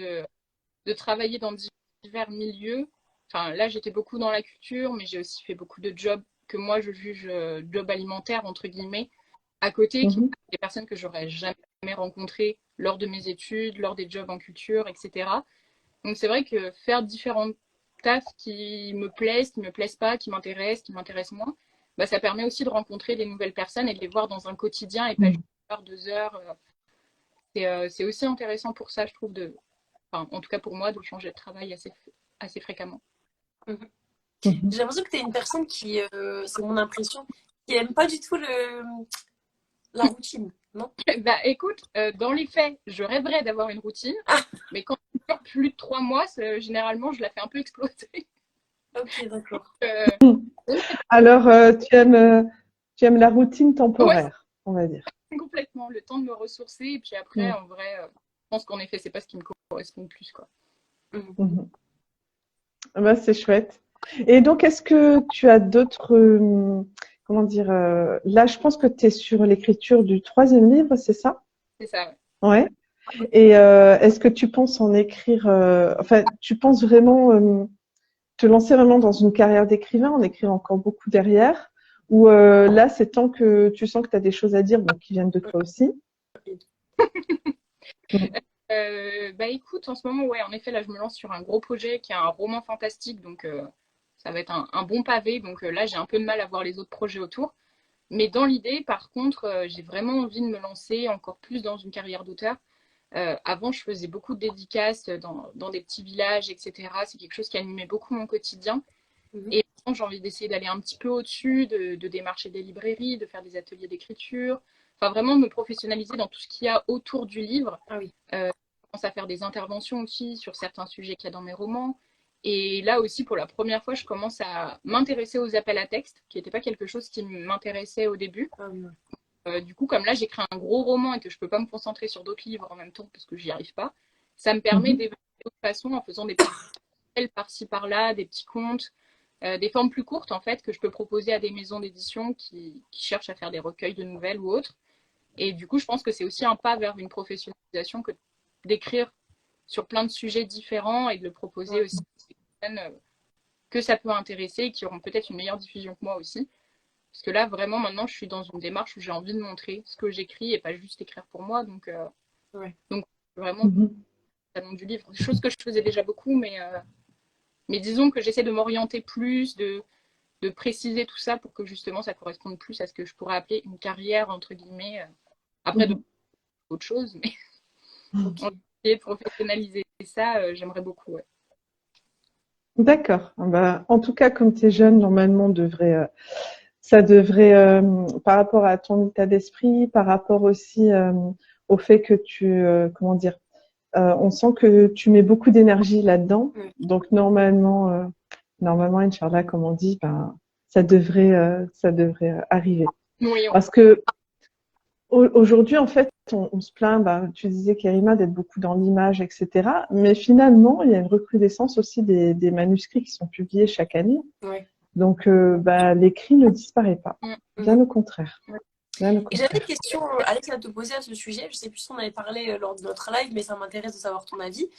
Speaker 3: de travailler dans divers milieux. Enfin, là, j'étais beaucoup dans la culture, mais j'ai aussi fait beaucoup de jobs que moi, je juge jobs alimentaires, entre guillemets, à côté, qui sont des personnes que j'aurais jamais rencontrées lors de mes études, lors des jobs en culture, etc. Donc, c'est vrai que faire différents tafs qui me plaisent pas, qui m'intéressent moins, bah, ça permet aussi de rencontrer des nouvelles personnes et de les voir dans un quotidien et pas juste 1 heure, 2 heures. C'est aussi intéressant pour ça, je trouve, en tout cas pour moi, de changer de travail assez fréquemment.
Speaker 2: J'ai l'impression que tu es une personne qui, c'est mon impression, qui n'aime pas du tout la routine, non?
Speaker 3: Bah écoute, dans les faits, je rêverais d'avoir une routine, mais quand ça dure plus de 3 mois, généralement, je la fais un peu exploser.
Speaker 2: Ok, d'accord.
Speaker 1: Alors, tu aimes la routine temporaire, on va dire.
Speaker 3: Complètement, le temps de me ressourcer, et puis après, en vrai, je pense qu'en effet, c'est pas ce qui me correspond le plus, quoi.
Speaker 1: Bah, c'est chouette. Et donc, est-ce que tu as d'autres, comment dire, là, je pense que tu es sur l'écriture du 3e livre, c'est ça?
Speaker 3: C'est ça,
Speaker 1: ouais. Et est-ce que tu penses en écrire, enfin, tu penses vraiment te lancer vraiment dans une carrière d'écrivain, en écrire encore beaucoup derrière, ou là, c'est tant que tu sens que tu as des choses à dire, qui viennent de toi aussi?
Speaker 3: Bah écoute, en ce moment, ouais, en effet, là, je me lance sur un gros projet qui est un roman fantastique, donc ça va être un bon pavé. Donc là, j'ai un peu de mal à voir les autres projets autour. Mais dans l'idée, par contre, j'ai vraiment envie de me lancer encore plus dans une carrière d'auteur. Avant, je faisais beaucoup de dédicaces dans des petits villages, etc. C'est quelque chose qui animait beaucoup mon quotidien. Et maintenant, j'ai envie d'essayer d'aller un petit peu au-dessus, de démarcher des librairies, de faire des ateliers d'écriture. Enfin, vraiment de me professionnaliser dans tout ce qu'il y a autour du livre.
Speaker 2: Ah oui.
Speaker 3: Je commence à faire des interventions aussi sur certains sujets qu'il y a dans mes romans. Et là aussi, pour la première fois, je commence à m'intéresser aux appels à texte, qui n'était pas quelque chose qui m'intéressait au début.
Speaker 2: Ah oui.
Speaker 3: Du coup, comme là, j'écris un gros roman et que je ne peux pas me concentrer sur d'autres livres en même temps parce que j'y arrive pas, ça me permet d'évaluer d'autres façons en faisant des petits appels par-ci par-là, des petits contes, des formes plus courtes en fait que je peux proposer à des maisons d'édition qui cherchent à faire des recueils de nouvelles ou autres. Et du coup, je pense que c'est aussi un pas vers une professionnalisation que d'écrire sur plein de sujets différents et de le proposer aussi à des personnes que ça peut intéresser et qui auront peut-être une meilleure diffusion que moi aussi. Parce que là, vraiment, maintenant, je suis dans une démarche où j'ai envie de montrer ce que j'écris et pas juste écrire pour moi. Donc vraiment, le salon du livre, chose que je faisais déjà beaucoup, mais disons que j'essaie de m'orienter plus, de préciser tout ça pour que justement ça corresponde plus à ce que je pourrais appeler une carrière, entre guillemets. Après, autre chose, mais essayer de professionnaliser ça, j'aimerais beaucoup. Ouais.
Speaker 1: D'accord. Bah, en tout cas, comme tu es jeune, normalement, ça devrait, par rapport à ton état d'esprit, par rapport aussi au fait que comment dire, on sent que tu mets beaucoup d'énergie là-dedans. Donc normalement, Inch'Allah, comme on dit, ça devrait arriver.
Speaker 3: Oui,
Speaker 1: Parce que Aujourd'hui, en fait, on se plaint, tu disais, Kerima, d'être beaucoup dans l'image, etc. Mais finalement, il y a une recrudescence aussi des manuscrits qui sont publiés chaque année.
Speaker 2: Ouais.
Speaker 1: Donc, l'écrit ne disparaît pas. Bien au contraire.
Speaker 3: Ouais.
Speaker 2: Et j'avais une question, Alex, à te poser à ce sujet. Je sais plus si on avait parlé lors de notre live, mais ça m'intéresse de savoir ton avis.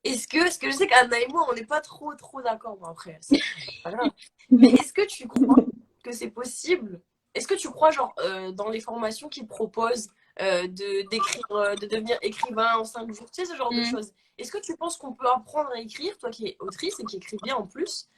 Speaker 2: Est-ce que je sais qu'Anna et moi, on n'est pas trop d'accord. Bon, après, c'est pas grave. Mais est-ce que tu crois que c'est possible? Est-ce que tu crois, genre, dans les formations qu'ils proposent, de devenir écrivain en 5 jours, tu sais, ce genre de choses. Est-ce que tu penses qu'on peut apprendre à écrire, toi qui es autrice et qui écris bien en plus?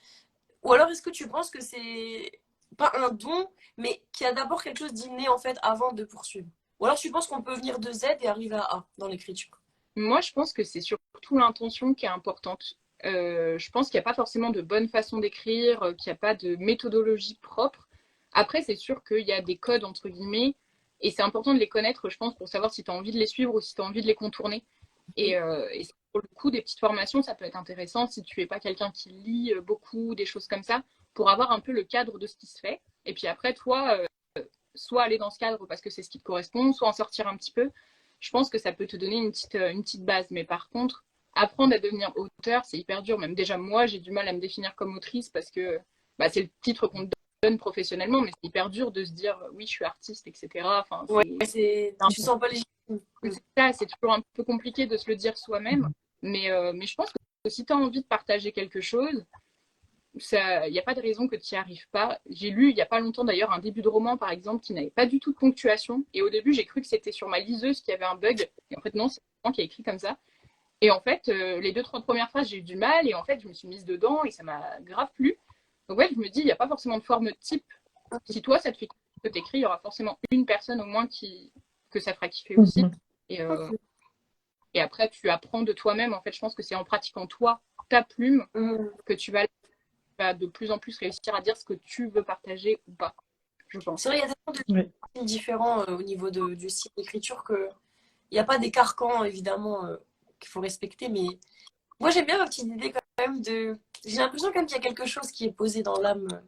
Speaker 2: Ou alors est-ce que tu penses que c'est pas un don, mais qu'il y a d'abord quelque chose d'inné en fait avant de poursuivre? Ou alors tu penses qu'on peut venir de Z et arriver à A dans l'écriture?
Speaker 3: Moi, je pense que c'est surtout l'intention qui est importante. Je pense qu'il n'y a pas forcément de bonne façon d'écrire, qu'il n'y a pas de méthodologie propre. Après, c'est sûr qu'il y a des codes, entre guillemets, et c'est important de les connaître, je pense, pour savoir si tu as envie de les suivre ou si tu as envie de les contourner. Et pour le coup, des petites formations, ça peut être intéressant si tu n'es pas quelqu'un qui lit beaucoup, des choses comme ça, pour avoir un peu le cadre de ce qui se fait. Et puis après, toi, soit aller dans ce cadre parce que c'est ce qui te correspond, soit en sortir un petit peu. Je pense que ça peut te donner une petite base. Mais par contre, apprendre à devenir auteur, c'est hyper dur. Même déjà, moi, j'ai du mal à me définir comme autrice parce que c'est le titre qu'on te donne professionnellement, mais c'est hyper dur de se dire oui, je suis artiste, etc. Enfin,
Speaker 2: tu sens pas légitime.
Speaker 3: C'est ça, c'est toujours un peu compliqué de se le dire soi-même. Mais je pense que si tu as envie de partager quelque chose, il n'y a pas de raison que tu n'y arrives pas. J'ai lu il n'y a pas longtemps d'ailleurs un début de roman par exemple qui n'avait pas du tout de ponctuation. Et au début, j'ai cru que c'était sur ma liseuse qu'il y avait un bug. Et en fait, non, c'est moi qui a écrit comme ça. Et en fait, les 2-3 premières phrases, j'ai eu du mal. Et en fait, je me suis mise dedans et ça m'a grave plu. Donc ouais, je me dis, il n'y a pas forcément de forme type. Si toi, ça te fait que t'écris, il y aura forcément une personne au moins que ça fera kiffer aussi. Et après, tu apprends de toi-même. En fait, je pense que c'est en pratiquant toi, ta plume, que tu vas de plus en plus réussir à dire ce que tu veux partager ou pas, je pense.
Speaker 2: C'est vrai, il y a tellement de styles différents au niveau du style d'écriture qu'il n'y a pas des carcans, évidemment, qu'il faut respecter. Mais moi, j'aime bien ma petite idée quand même de... J'ai l'impression quand même qu'il y a quelque chose qui est posé dans l'âme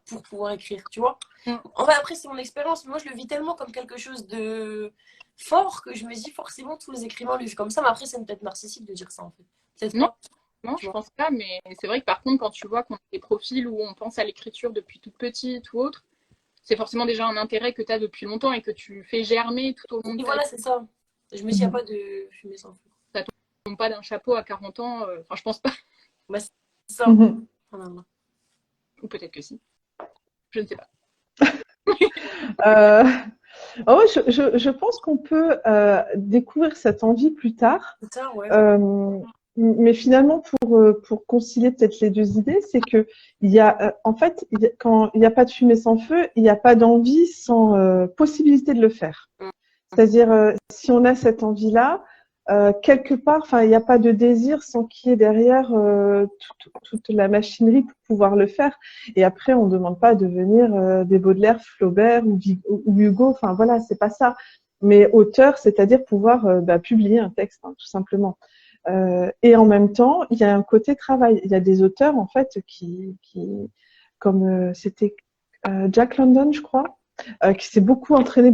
Speaker 2: pour pouvoir écrire, tu vois. Enfin, après, c'est mon expérience, mais moi, je le vis tellement comme quelque chose de fort que je me dis forcément tous les écrivains le vivent comme ça. Mais après, c'est peut-être narcissique de dire ça, en fait. Peut-être
Speaker 3: non.
Speaker 2: pas.
Speaker 3: Non, je pense pas, mais c'est vrai que par contre, quand tu vois qu'on a des profils où on pense à l'écriture depuis toute petite ou autre, c'est forcément déjà un intérêt que tu as depuis longtemps et que tu fais germer tout au long de ta vie.
Speaker 2: Voilà, c'est ça. Je me dis, il n'y a pas de fumée sans feu.
Speaker 3: Ça tombe pas d'un chapeau à 40 ans, enfin, je pense pas.
Speaker 2: C'est ça. Ou
Speaker 3: peut-être que si. Je ne sais pas.
Speaker 1: Je pense qu'on peut découvrir cette envie plus tard.
Speaker 2: C'est ça, ouais.
Speaker 1: Mais finalement, pour concilier peut-être les deux idées, c'est que en fait, quand il n'y a pas de fumée sans feu, il n'y a pas d'envie sans possibilité de le faire. C'est-à-dire, si on a cette envie-là, quelque part, enfin, il n'y a pas de désir sans qu'il y ait derrière toute la machinerie pour pouvoir le faire. Et après, on ne demande pas de devenir des Baudelaire, Flaubert ou Hugo. Enfin, voilà, c'est pas ça. Mais auteur, c'est-à-dire pouvoir publier un texte, hein, tout simplement. Et en même temps, il y a un côté travail. Il y a des auteurs, en fait, qui comme c'était Jack London, je crois, qui s'est beaucoup entraîné.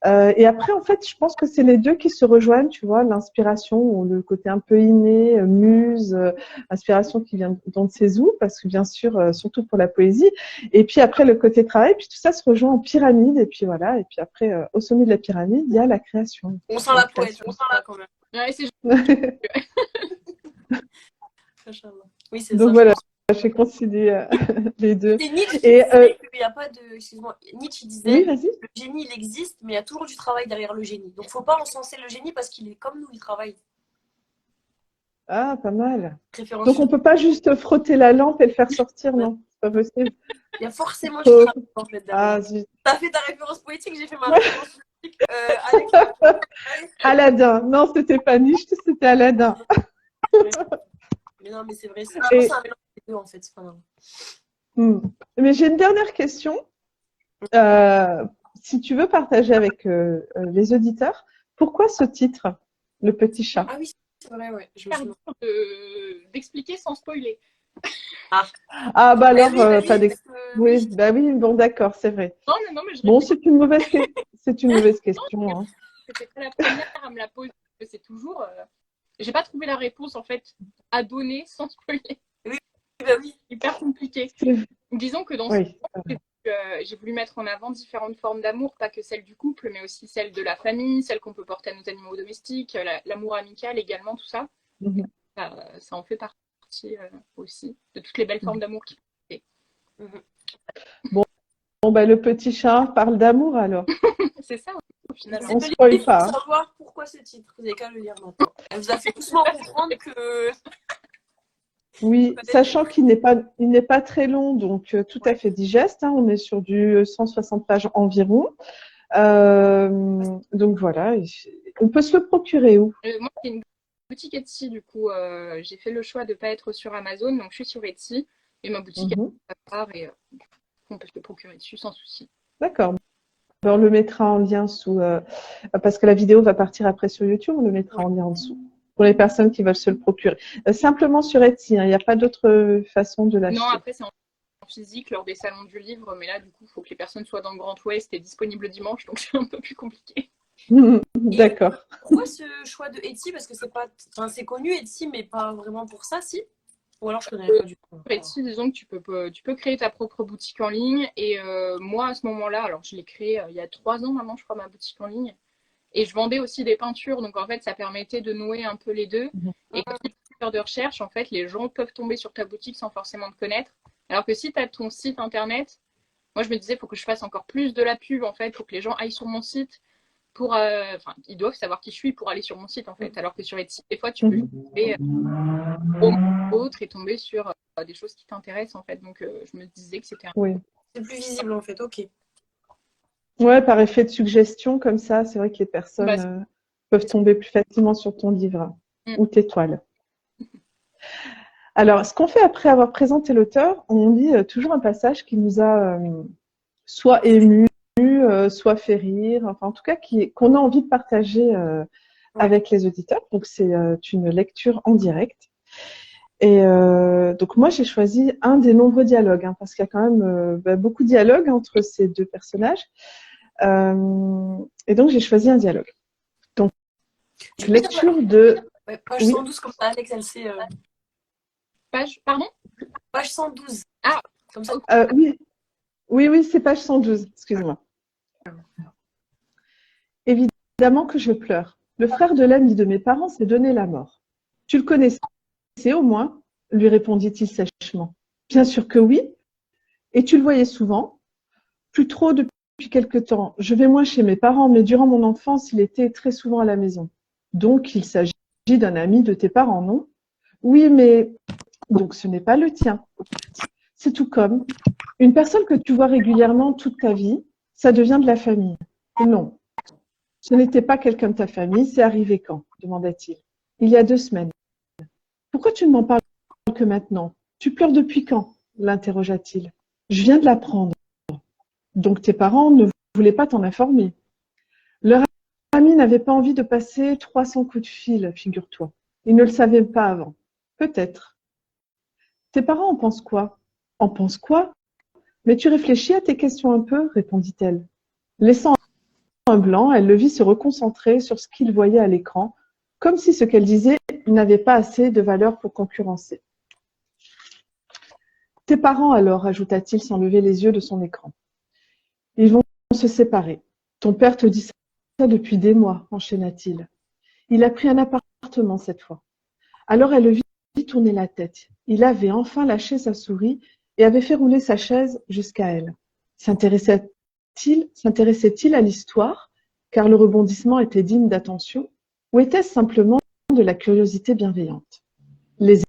Speaker 1: Et après, en fait, je pense que c'est les deux qui se rejoignent, tu vois, l'inspiration ou le côté un peu inné, muse, inspiration qui vient d'on ne sait où, parce que bien sûr, surtout pour la poésie. Et puis après, le côté travail, puis tout ça se rejoint en pyramide. Et puis voilà. Et puis après, au sommet de la pyramide, il y a la création.
Speaker 2: On sent la poète, on sent la quand même.
Speaker 3: Ouais, c'est
Speaker 2: oui, c'est
Speaker 1: donc
Speaker 2: ça.
Speaker 1: voilà, j'ai concilié les deux.
Speaker 2: C'est Nietzsche qui disait qu'il n'y a pas de... Excuse-moi, Nietzsche disait
Speaker 1: oui, vas-y.
Speaker 2: le génie, il existe, mais il y a toujours du travail derrière le génie. Donc, il ne faut pas encenser le génie parce qu'il est comme nous, il travaille.
Speaker 1: Ah, pas mal.
Speaker 2: Préférence.
Speaker 1: Donc, on ne peut pas juste frotter la lampe et le faire sortir, non? C'est pas possible.
Speaker 2: Il y a forcément du travail en fait derrière.
Speaker 1: Ah, zut.
Speaker 2: T'as fait ta référence poétique, j'ai fait ma référence poétique. Alex.
Speaker 1: Aladdin. Non, c'était pas Nietzsche, c'était Aladdin.
Speaker 2: Mais non, mais c'est vrai. Je pense que c'est un mélange des deux en fait. C'est pas mal.
Speaker 1: Mais j'ai une dernière question. Si tu veux partager avec les auditeurs, pourquoi ce titre, Le Petit Chat?
Speaker 2: Ah oui, c'est vrai, ouais. Je
Speaker 3: d'expliquer sans spoiler.
Speaker 1: Ah bah alors, pas d'explication. Oui, bah oui, bon, d'accord, c'est vrai.
Speaker 3: Non, mais je
Speaker 1: Bon,
Speaker 3: réfléchis.
Speaker 1: c'est une mauvaise
Speaker 3: Non,
Speaker 1: question, hein.
Speaker 3: c'est pas la première à me la poser. C'est toujours. J'ai pas trouvé la réponse en fait à donner sans spoiler.
Speaker 2: Oui, bah oui.
Speaker 3: Hyper compliqué.
Speaker 1: C'est-
Speaker 3: Disons que dans ce
Speaker 1: Oui,
Speaker 3: j'ai voulu mettre en avant différentes formes d'amour, pas que celle du couple, mais aussi celle de la famille, celle qu'on peut porter à nos animaux domestiques, l'amour amical également, tout ça.
Speaker 1: mhm.
Speaker 3: Ça en fait partie aussi de toutes les belles formes d'amour qui
Speaker 2: Mhm.
Speaker 1: Bon, bah, le petit chat parle d'amour alors.
Speaker 3: C'est ça au final.
Speaker 1: On
Speaker 2: C'est le
Speaker 1: spoil
Speaker 2: livre
Speaker 1: pas,
Speaker 2: pour
Speaker 1: hein.
Speaker 2: savoir pourquoi ce titre. Vous n'avez qu'à le lire maintenant. Elle vous a fait doucement comprendre que
Speaker 1: Oui,
Speaker 2: peut-être.
Speaker 1: sachant il n'est pas très long, donc tout à fait digeste, hein. On est sur du 160 pages environ. Donc voilà, on peut se le procurer où?
Speaker 3: Moi, c'est une boutique Etsy, du coup, j'ai fait le choix de ne pas être sur Amazon, donc je suis sur Etsy, et ma boutique
Speaker 1: Mhm.
Speaker 3: est à part, et on peut se le procurer dessus sans souci.
Speaker 1: D'accord. Ben, on le mettra en lien parce que la vidéo va partir après sur YouTube, on le mettra en lien en dessous pour les personnes qui veulent se le procurer. Simplement sur Etsy, hein, il n'y a pas d'autre façon de
Speaker 3: Non,
Speaker 1: l'acheter.
Speaker 3: après, c'est en physique lors des salons du livre, mais là, du coup, il faut que les personnes soient dans le Grand Ouest et disponibles dimanche, donc c'est un peu plus compliqué.
Speaker 1: D'accord.
Speaker 2: Pourquoi ce choix de Etsy? Parce que c'est pas, enfin, c'est connu Etsy, mais pas vraiment pour ça, si? Ou alors je connais pas du tout.
Speaker 3: Etsy, disons que tu peux créer ta propre boutique en ligne, et moi, à ce moment-là, alors je l'ai créé il y a 3 ans maintenant, je crois, ma boutique en ligne. Et je vendais aussi des peintures, donc en fait, ça permettait de nouer un peu les deux. Et quand tu es moteur de recherche, en fait, les gens peuvent tomber sur ta boutique sans forcément te connaître. Alors que si tu as ton site internet, moi je me disais, il faut que je fasse encore plus de la pub, en fait, il faut que les gens aillent sur mon site pour. Enfin, ils doivent savoir qui je suis pour aller sur mon site, en fait. Alors que sur Etsy, des fois, tu peux tomber au autre et tomber sur des choses qui t'intéressent, en fait. Donc je me disais que c'était
Speaker 1: Oui.
Speaker 2: C'est plus visible en fait, ok.
Speaker 1: Ouais, par effet de suggestion, comme ça, c'est vrai que les personnes
Speaker 3: Bah,
Speaker 1: peuvent tomber plus facilement sur ton livre
Speaker 3: Mm.
Speaker 1: ou tes toiles. Alors, ce qu'on fait après avoir présenté l'auteur, on lit toujours un passage qui nous a soit ému, soit fait rire, enfin en tout cas qu'on a envie de partager avec les auditeurs. Donc c'est une lecture en direct. Et donc moi j'ai choisi un des nombreux dialogues, hein, parce qu'il y a quand même beaucoup de dialogues entre ces deux personnages. Et donc j'ai choisi un dialogue. Donc lecture de...
Speaker 2: Page
Speaker 1: Oui.
Speaker 2: 112, comme ça, Alex, elle sait.
Speaker 3: Pardon?
Speaker 2: Page 112.
Speaker 3: Ah,
Speaker 2: Comme ça.
Speaker 1: Oui, oui, c'est page 112, excuse-moi. Évidemment que je pleure. Le frère de l'ami de mes parents s'est donné la mort. Tu le connaissais au moins, lui répondit-il sèchement. Bien sûr que oui. Et tu le voyais souvent? Plus trop depuis quelque temps. Je vais moins chez mes parents, mais durant mon enfance, il était très souvent à la maison. Donc, il s'agit d'un ami de tes parents, non? Oui, mais donc ce n'est pas le tien. C'est tout comme une personne que tu vois régulièrement toute ta vie, ça devient de la famille. Non, ce n'était pas quelqu'un de ta famille, c'est arrivé quand? Demanda-t-il. Il y a 2 semaines. Pourquoi tu ne m'en parles que maintenant? Tu pleures depuis quand? L'interrogea-t-il. Je viens de l'apprendre. Donc tes parents ne voulaient pas t'en informer. Leur ami n'avait pas envie de passer 300 coups de fil, figure-toi. Ils ne le savaient pas avant. Peut-être. Tes parents en pensent quoi? En pensent quoi? Mais tu réfléchis à tes questions un peu, répondit-elle. Laissant un blanc, elle le vit se reconcentrer sur ce qu'il voyait à l'écran, comme si ce qu'elle disait n'avait pas assez de valeur pour concurrencer. Tes parents alors, ajouta-t-il sans lever les yeux de son écran. Ils vont se séparer. Ton père te dit ça depuis des mois, enchaîna-t-il. Il a pris un appartement cette fois. Alors elle le vit tourner la tête. Il avait enfin lâché sa souris et avait fait rouler sa chaise jusqu'à elle. S'intéressait-il à l'histoire, car le rebondissement était digne d'attention, ou était-ce simplement de la curiosité bienveillante? Les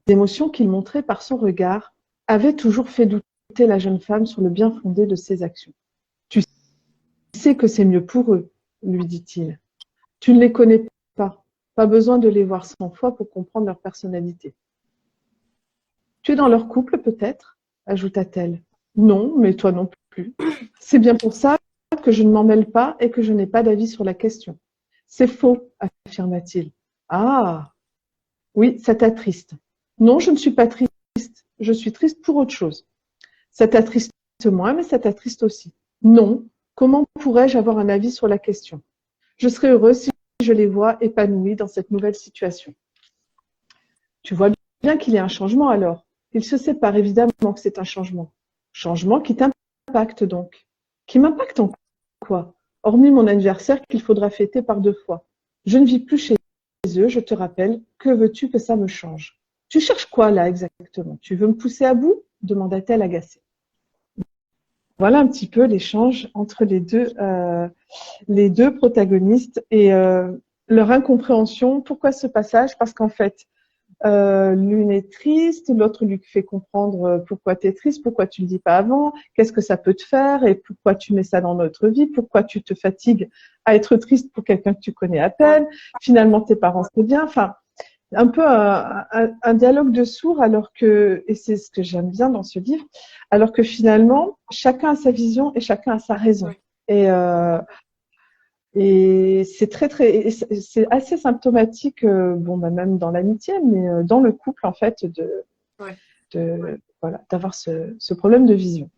Speaker 1: émotions qu'il montrait par son regard avaient toujours fait douter la jeune femme sur le bien fondé de ses actions. Tu sais que c'est mieux pour eux, lui dit-il. Tu ne les connais pas. Pas besoin de les voir 100 fois pour comprendre leur personnalité. Tu es dans leur couple, peut-être? Ajouta-t-elle. Non, mais toi non plus. C'est bien pour ça que je ne m'en mêle pas et que je n'ai pas d'avis sur la question. C'est faux, affirma-t-il. Ah, oui, ça t'attriste. Non, je ne suis pas triste. Je suis triste pour autre chose. Ça t'attriste moins, mais ça t'attriste aussi. Non. Comment pourrais-je avoir un avis sur la question? Je serais heureuse si je les vois épanouis dans cette nouvelle situation. Tu vois bien qu'il y a un changement alors. Ils se séparent, évidemment que c'est un changement. Changement qui t'impacte donc. Qui m'impacte en quoi? Hormis mon anniversaire qu'il faudra fêter par 2 fois. Je ne vis plus chez eux, je te rappelle. Que veux-tu que ça me change? Tu cherches quoi là exactement? Tu veux me pousser à bout? Demanda-t-elle agacée. Voilà un petit peu l'échange entre les deux protagonistes et leur incompréhension. Pourquoi ce passage? Parce qu'en fait, l'une est triste, l'autre lui fait comprendre pourquoi tu es triste, pourquoi tu le dis pas avant, qu'est-ce que ça peut te faire et pourquoi tu mets ça dans notre vie, pourquoi tu te fatigues à être triste pour quelqu'un que tu connais à peine, finalement tes parents c'est bien, enfin un peu un dialogue de sourds alors que, et c'est ce que j'aime bien dans ce livre, alors que finalement chacun a sa vision et chacun a sa raison. Et et c'est c'est assez symptomatique, bon, bah, même dans l'amitié, mais dans le couple, en fait, voilà, d'avoir ce problème de vision.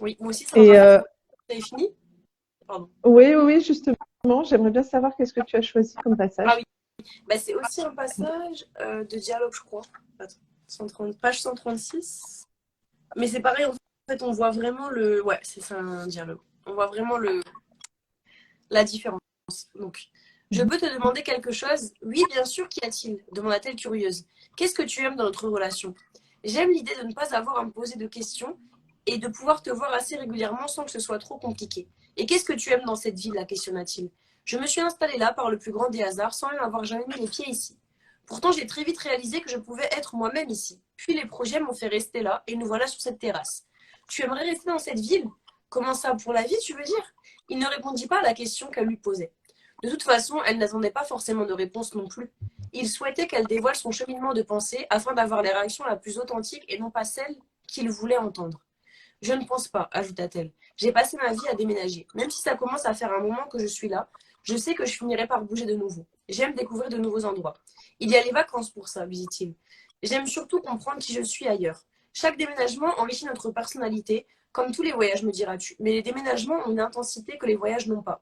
Speaker 2: Oui, moi aussi, ça m'a T'avais fini? Pardon.
Speaker 1: Oui, justement, j'aimerais bien savoir qu'est-ce que tu as choisi comme passage.
Speaker 2: Ah oui, bah, c'est aussi un passage de dialogue, je crois. Attends, page 136. Mais c'est pareil, en fait, on voit vraiment le... Ouais, c'est ça, un dialogue. On voit vraiment la différence. Donc, je peux te demander quelque chose? Oui, bien sûr, qu'y a-t-il? Demanda-t-elle curieuse. Qu'est-ce que tu aimes dans notre relation? J'aime l'idée de ne pas avoir à me poser de questions et de pouvoir te voir assez régulièrement sans que ce soit trop compliqué. Et qu'est-ce que tu aimes dans cette ville? La questionna-t-il. Je me suis installée là par le plus grand des hasards sans même avoir jamais mis les pieds ici. Pourtant, j'ai très vite réalisé que je pouvais être moi-même ici. Puis les projets m'ont fait rester là et nous voilà sur cette terrasse. Tu aimerais rester dans cette ville? Comment ça, pour la vie, tu veux dire? Il ne répondit pas à la question qu'elle lui posait. De toute façon, elle n'attendait pas forcément de réponse non plus. Il souhaitait qu'elle dévoile son cheminement de pensée afin d'avoir les réactions la plus authentique et non pas celles qu'il voulait entendre. Je ne pense pas, ajouta-t-elle. J'ai passé ma vie à déménager. Même si ça commence à faire un moment que je suis là, je sais que je finirai par bouger de nouveau. J'aime découvrir de nouveaux endroits. Il y a les vacances pour ça, lui dit-il. J'aime surtout comprendre qui je suis ailleurs. Chaque déménagement enrichit notre personnalité, comme tous les voyages, me diras-tu. Mais les déménagements ont une intensité que les voyages n'ont pas.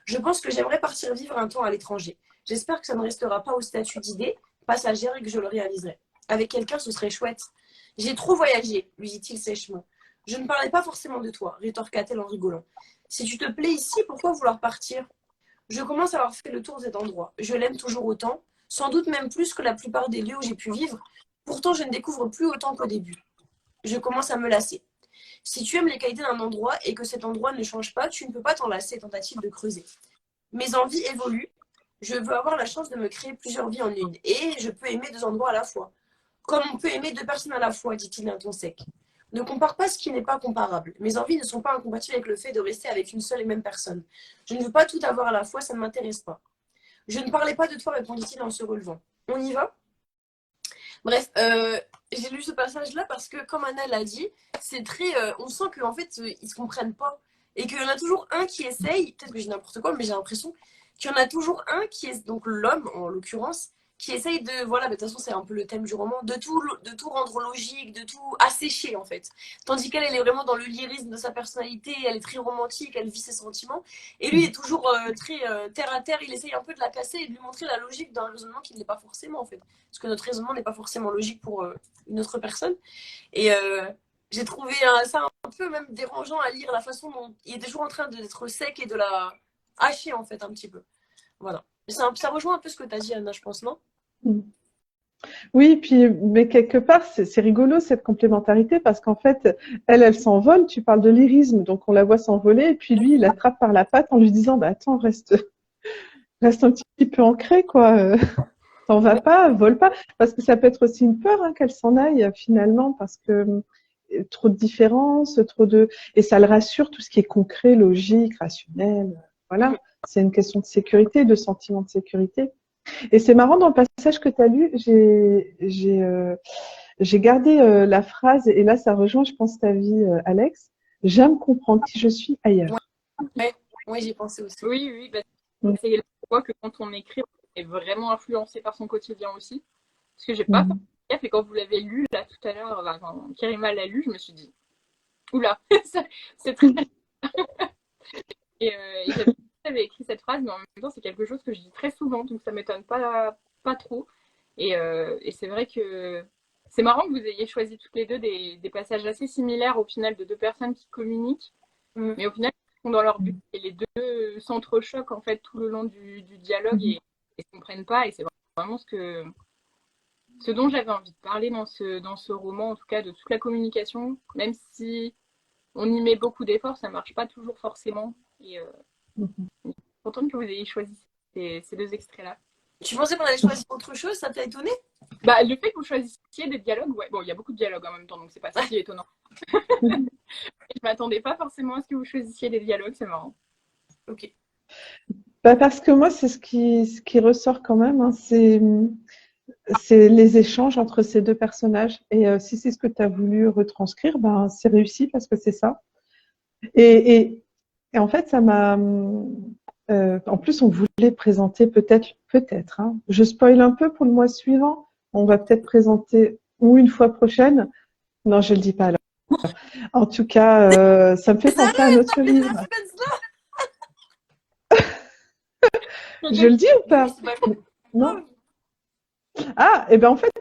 Speaker 2: Je pense que j'aimerais partir vivre un temps à l'étranger. J'espère que ça ne restera pas au statut d'idée passagère et que je le réaliserai. Avec quelqu'un, ce serait chouette. J'ai trop voyagé, lui dit-il sèchement. Je ne parlais pas forcément de toi, rétorqua-t-elle en rigolant. Si tu te plais ici, pourquoi vouloir partir? Je commence à avoir fait le tour de cet endroit. Je l'aime toujours autant, sans doute même plus que la plupart des lieux où j'ai pu vivre. Pourtant, je ne découvre plus autant qu'au début. Je commence à me lasser. Si tu aimes les qualités d'un endroit et que cet endroit ne change pas, tu ne peux pas t'en lasser, tentative de creuser. Mes envies évoluent. Je veux avoir la chance de me créer plusieurs vies en une. Et je peux aimer 2 endroits à la fois. Comme on peut aimer 2 personnes à la fois, dit-il d'un ton sec. Ne compare pas ce qui n'est pas comparable. Mes envies ne sont pas incompatibles avec le fait de rester avec une seule et même personne. Je ne veux pas tout avoir à la fois, ça ne m'intéresse pas. Je ne parlais pas de toi, répondit-il en se relevant. On y va? Bref, j'ai lu ce passage-là parce que, comme Anna l'a dit, c'est très... on sent qu'en fait, ils ne se comprennent pas. Et qu'il y en a toujours un qui essaye, peut-être que j'ai n'importe quoi, mais j'ai l'impression qu'il y en a toujours un qui est, donc l'homme en l'occurrence, qui essaye de, voilà, de toute façon c'est un peu le thème du roman, de tout rendre logique, de tout assécher en fait. Tandis qu'elle, elle est vraiment dans le lyrisme de sa personnalité, elle est très romantique, elle vit ses sentiments. Et lui est toujours très terre à terre, il essaye un peu de la casser et de lui montrer la logique d'un raisonnement qui ne l'est pas forcément en fait. Parce que notre raisonnement n'est pas forcément logique pour une autre personne. Et j'ai trouvé ça un peu même dérangeant à lire, la façon dont il est toujours en train d'être sec et de la hacher en fait un petit peu. Voilà. Ça rejoint un peu ce que tu as dit, Anna, je pense, non?
Speaker 1: Oui, puis, mais quelque part, c'est rigolo cette complémentarité parce qu'en fait, elle s'envole. Tu parles de lyrisme, donc on la voit s'envoler, et puis lui, il l'attrape par la patte en lui disant, bah attends, reste un petit peu ancré, quoi. T'en vas pas, vole pas, parce que ça peut être aussi une peur qu'elle s'en aille finalement, parce que trop de différences, et ça le rassure tout ce qui est concret, logique, rationnel. Voilà, c'est une question de sécurité, de sentiment de sécurité. Et c'est marrant, dans le passage que tu as lu, j'ai gardé la phrase, et là ça rejoint, je pense, ta vie, Alex. J'aime comprendre qui je suis ailleurs.
Speaker 2: Oui, j'y pensé aussi.
Speaker 3: Oui, c'est la fois que quand on écrit, on est vraiment influencé par son quotidien aussi. Parce que j'ai pas gaffe. Et quand vous l'avez lu là tout à l'heure, quand Kirima l'a lu, je me suis dit, oula, c'est très. Et j'avais écrit cette phrase, mais en même temps, c'est quelque chose que je dis très souvent, donc ça m'étonne pas trop. Et c'est vrai que c'est marrant que vous ayez choisi toutes les deux des passages assez similaires au final de deux personnes qui communiquent, mais au final, ils sont dans leur but et les deux s'entrechoquent en fait tout le long du dialogue et ne se comprennent pas. Et c'est vraiment ce dont j'avais envie de parler dans ce roman, en tout cas de toute la communication, même si on y met beaucoup d'efforts, ça marche pas toujours forcément. Et je suis contente que vous ayez choisi ces deux extraits-là.
Speaker 2: Tu pensais qu'on allait choisir autre chose? Ça t'a étonné?
Speaker 3: Bah, le fait que vous choisissiez des dialogues, ouais. Bon, il y a beaucoup de dialogues en même temps, donc c'est pas si étonnant. Je m'attendais pas forcément à ce que vous choisissiez des dialogues, c'est marrant.
Speaker 2: Ok.
Speaker 1: Bah parce que moi, c'est ce qui ressort quand même, hein, c'est les échanges entre ces deux personnages. Et si c'est ce que tu as voulu retranscrire, ben, c'est réussi parce que c'est ça. Et en fait, ça m'a. En plus, on voulait présenter peut-être. Hein, je spoil un peu pour le mois suivant. On va peut-être présenter ou une fois prochaine. Non, je le dis pas alors. En tout cas, ça me fait penser à un autre livre. Je le dis ou pas? Non. Ah, et ben en fait,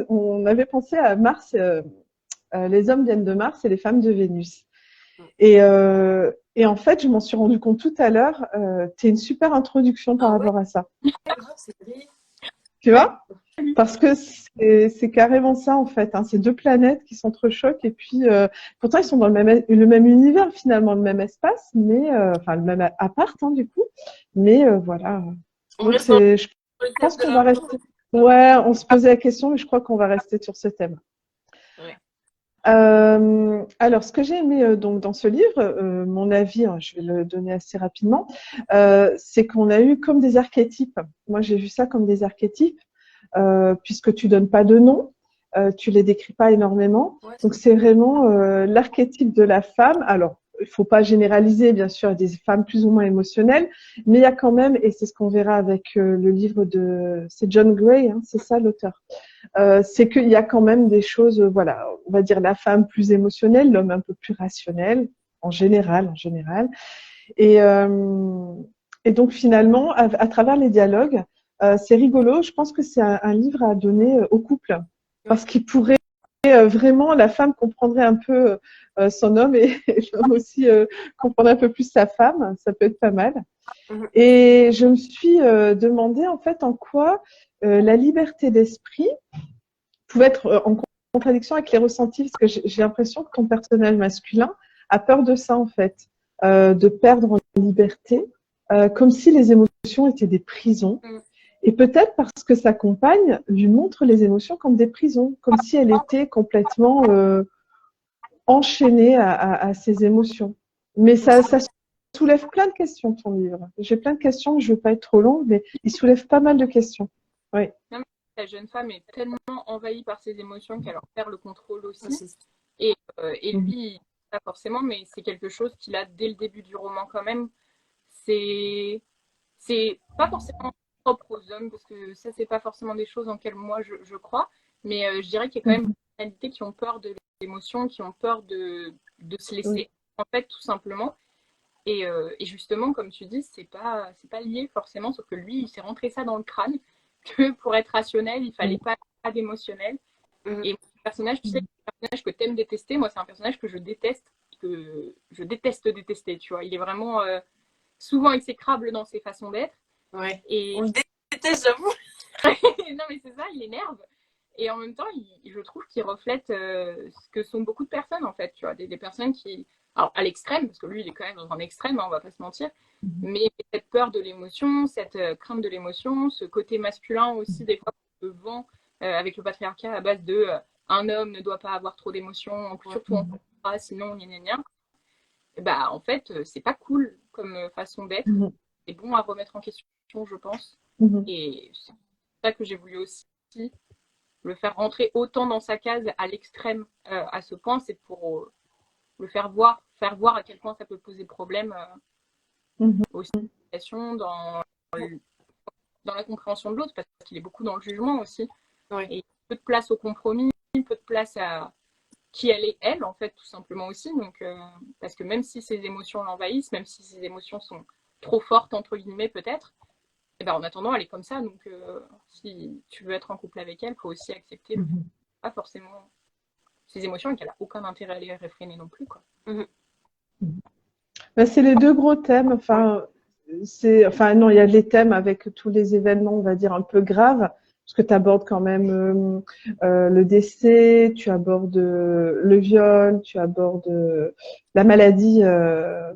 Speaker 1: on avait pensé à Mars. Les hommes viennent de Mars et les femmes de Vénus. Et en fait, je m'en suis rendu compte tout à l'heure. Tu es une super introduction par rapport à ça. Tu vois? Parce que c'est carrément ça, en fait. Hein. C'est deux planètes qui s'entrechoquent. Et puis, pourtant, ils sont dans le même univers, finalement, le même espace, mais enfin, le même appart, hein, du coup. Mais voilà. Donc, je pense qu'on va rester. Ouais, on se posait la question, mais je crois qu'on va rester sur ce thème.
Speaker 2: Ouais.
Speaker 1: Alors, ce que j'ai aimé donc dans ce livre, mon avis, hein, je vais le donner assez rapidement, c'est qu'on a eu comme des archétypes. Moi, j'ai vu ça comme des archétypes, puisque tu donnes pas de nom, tu les décris pas énormément.
Speaker 2: Ouais.
Speaker 1: Donc, c'est vraiment l'archétype de la femme. Alors, il faut pas généraliser, bien sûr, il y a des femmes plus ou moins émotionnelles, mais il y a quand même, et c'est ce qu'on verra avec le livre c'est John Gray, hein, c'est ça l'auteur. C'est qu'il y a quand même des choses, voilà, on va dire la femme plus émotionnelle, l'homme un peu plus rationnel, en général. Et donc finalement, à travers les dialogues, c'est rigolo. Je pense que c'est un livre à donner au couple, parce qu'il pourrait vraiment, la femme comprendrait un peu son homme et l'homme aussi comprendrait un peu plus sa femme. Ça peut être pas mal. Et je me suis demandé en fait en quoi la liberté d'esprit pouvait être en contradiction avec les ressentis, parce que j'ai l'impression que ton personnage masculin a peur de ça en fait, de perdre en liberté, comme si les émotions étaient des prisons. Et peut-être parce que sa compagne lui montre les émotions comme des prisons, comme si elle était complètement enchaînée à ses émotions. Mais ça soulève plein de questions, ton livre. J'ai plein de questions, je ne veux pas être trop longue, mais il soulève pas mal de questions. Oui.
Speaker 3: La jeune femme est tellement envahie par ses émotions qu'elle en perd le contrôle aussi. Et lui, pas forcément, mais c'est quelque chose qu'il a dès le début du roman quand même. C'est pas forcément propre aux hommes, parce que ça, c'est pas forcément des choses en lesquelles moi je crois, mais je dirais qu'il y a quand même des personnalités qui ont peur de l'émotion, qui ont peur de se laisser, en fait, tout simplement. Et justement, comme tu dis, c'est pas lié forcément, sauf que lui, il s'est rentré ça dans le crâne, que pour être rationnel, il fallait pas d'émotionnel. Et le personnage, tu sais, le personnage que t'aimes détester, moi, c'est un personnage que je déteste détester, tu vois. Il est vraiment souvent exécrable dans ses façons d'être.
Speaker 2: Ouais.
Speaker 3: Et
Speaker 2: on le déteste, j'avoue.
Speaker 3: non, mais c'est ça, il énerve. Et en même temps, je trouve qu'il reflète ce que sont beaucoup de personnes, en fait, tu vois, des personnes qui... Alors, à l'extrême, parce que lui, il est quand même dans un extrême, hein, on va pas se mentir, mais cette peur de l'émotion, cette crainte de l'émotion, ce côté masculin aussi, des fois, le vent avec le patriarcat à base de un homme ne doit pas avoir trop d'émotions, surtout en contrat, sinon, gna gna gna. Bah, en fait, c'est pas cool comme façon d'être. C'est bon à remettre en question, je pense. Et c'est ça que j'ai voulu aussi le faire rentrer autant dans sa case à l'extrême à ce point, c'est pour le faire voir à quel point ça peut poser problème aussi dans la compréhension de l'autre, parce qu'il est beaucoup dans le jugement aussi.
Speaker 2: Ouais.
Speaker 3: Et peu de place au compromis, peu de place à qui elle est, elle, en fait, tout simplement aussi. Donc, parce que même si ses émotions l'envahissent, même si ses émotions sont trop fortes, entre guillemets, peut-être, et ben, en attendant, elle est comme ça. Donc, si tu veux être en couple avec elle, il faut aussi accepter pas forcément ses émotions et qu'elle n'a aucun intérêt à les réfréner non plus, quoi.
Speaker 1: Ben, c'est les deux gros thèmes. Enfin, non, il y a les thèmes avec tous les événements, on va dire, un peu graves, parce que tu abordes quand même le décès, tu abordes le viol, tu abordes la maladie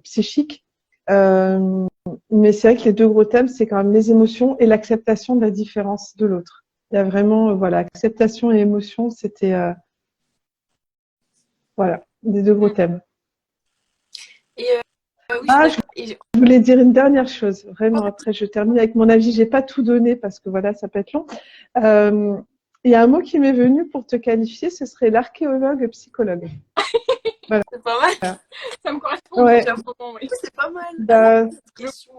Speaker 1: psychique. Mais c'est vrai que les deux gros thèmes, c'est quand même les émotions et l'acceptation de la différence de l'autre. Il y a vraiment, voilà, acceptation et émotion, c'était, voilà, les deux gros thèmes.
Speaker 2: Et oui,
Speaker 1: je voulais dire une dernière chose, vraiment, après je termine avec mon avis, j'ai pas tout donné parce que voilà, ça peut être long. Il y a un mot qui m'est venu pour te qualifier, ce serait l'archéologue psychologue.
Speaker 2: Voilà. C'est pas mal.
Speaker 3: Ça me correspond.
Speaker 1: Ouais.
Speaker 3: Oui.
Speaker 2: C'est pas mal.
Speaker 1: Cette
Speaker 2: question,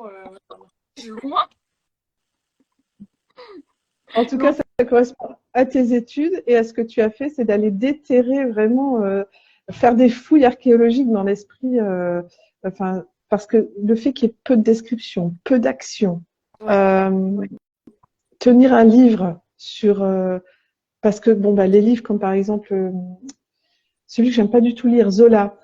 Speaker 1: en tout cas, ça correspond à tes études et à ce que tu as fait, c'est d'aller déterrer vraiment, faire des fouilles archéologiques dans l'esprit, enfin, parce que le fait qu'il y ait peu de descriptions, peu d'actions, tenir un livre sur, parce que bon, bah, les livres comme par exemple celui que j'aime pas du tout lire, Zola,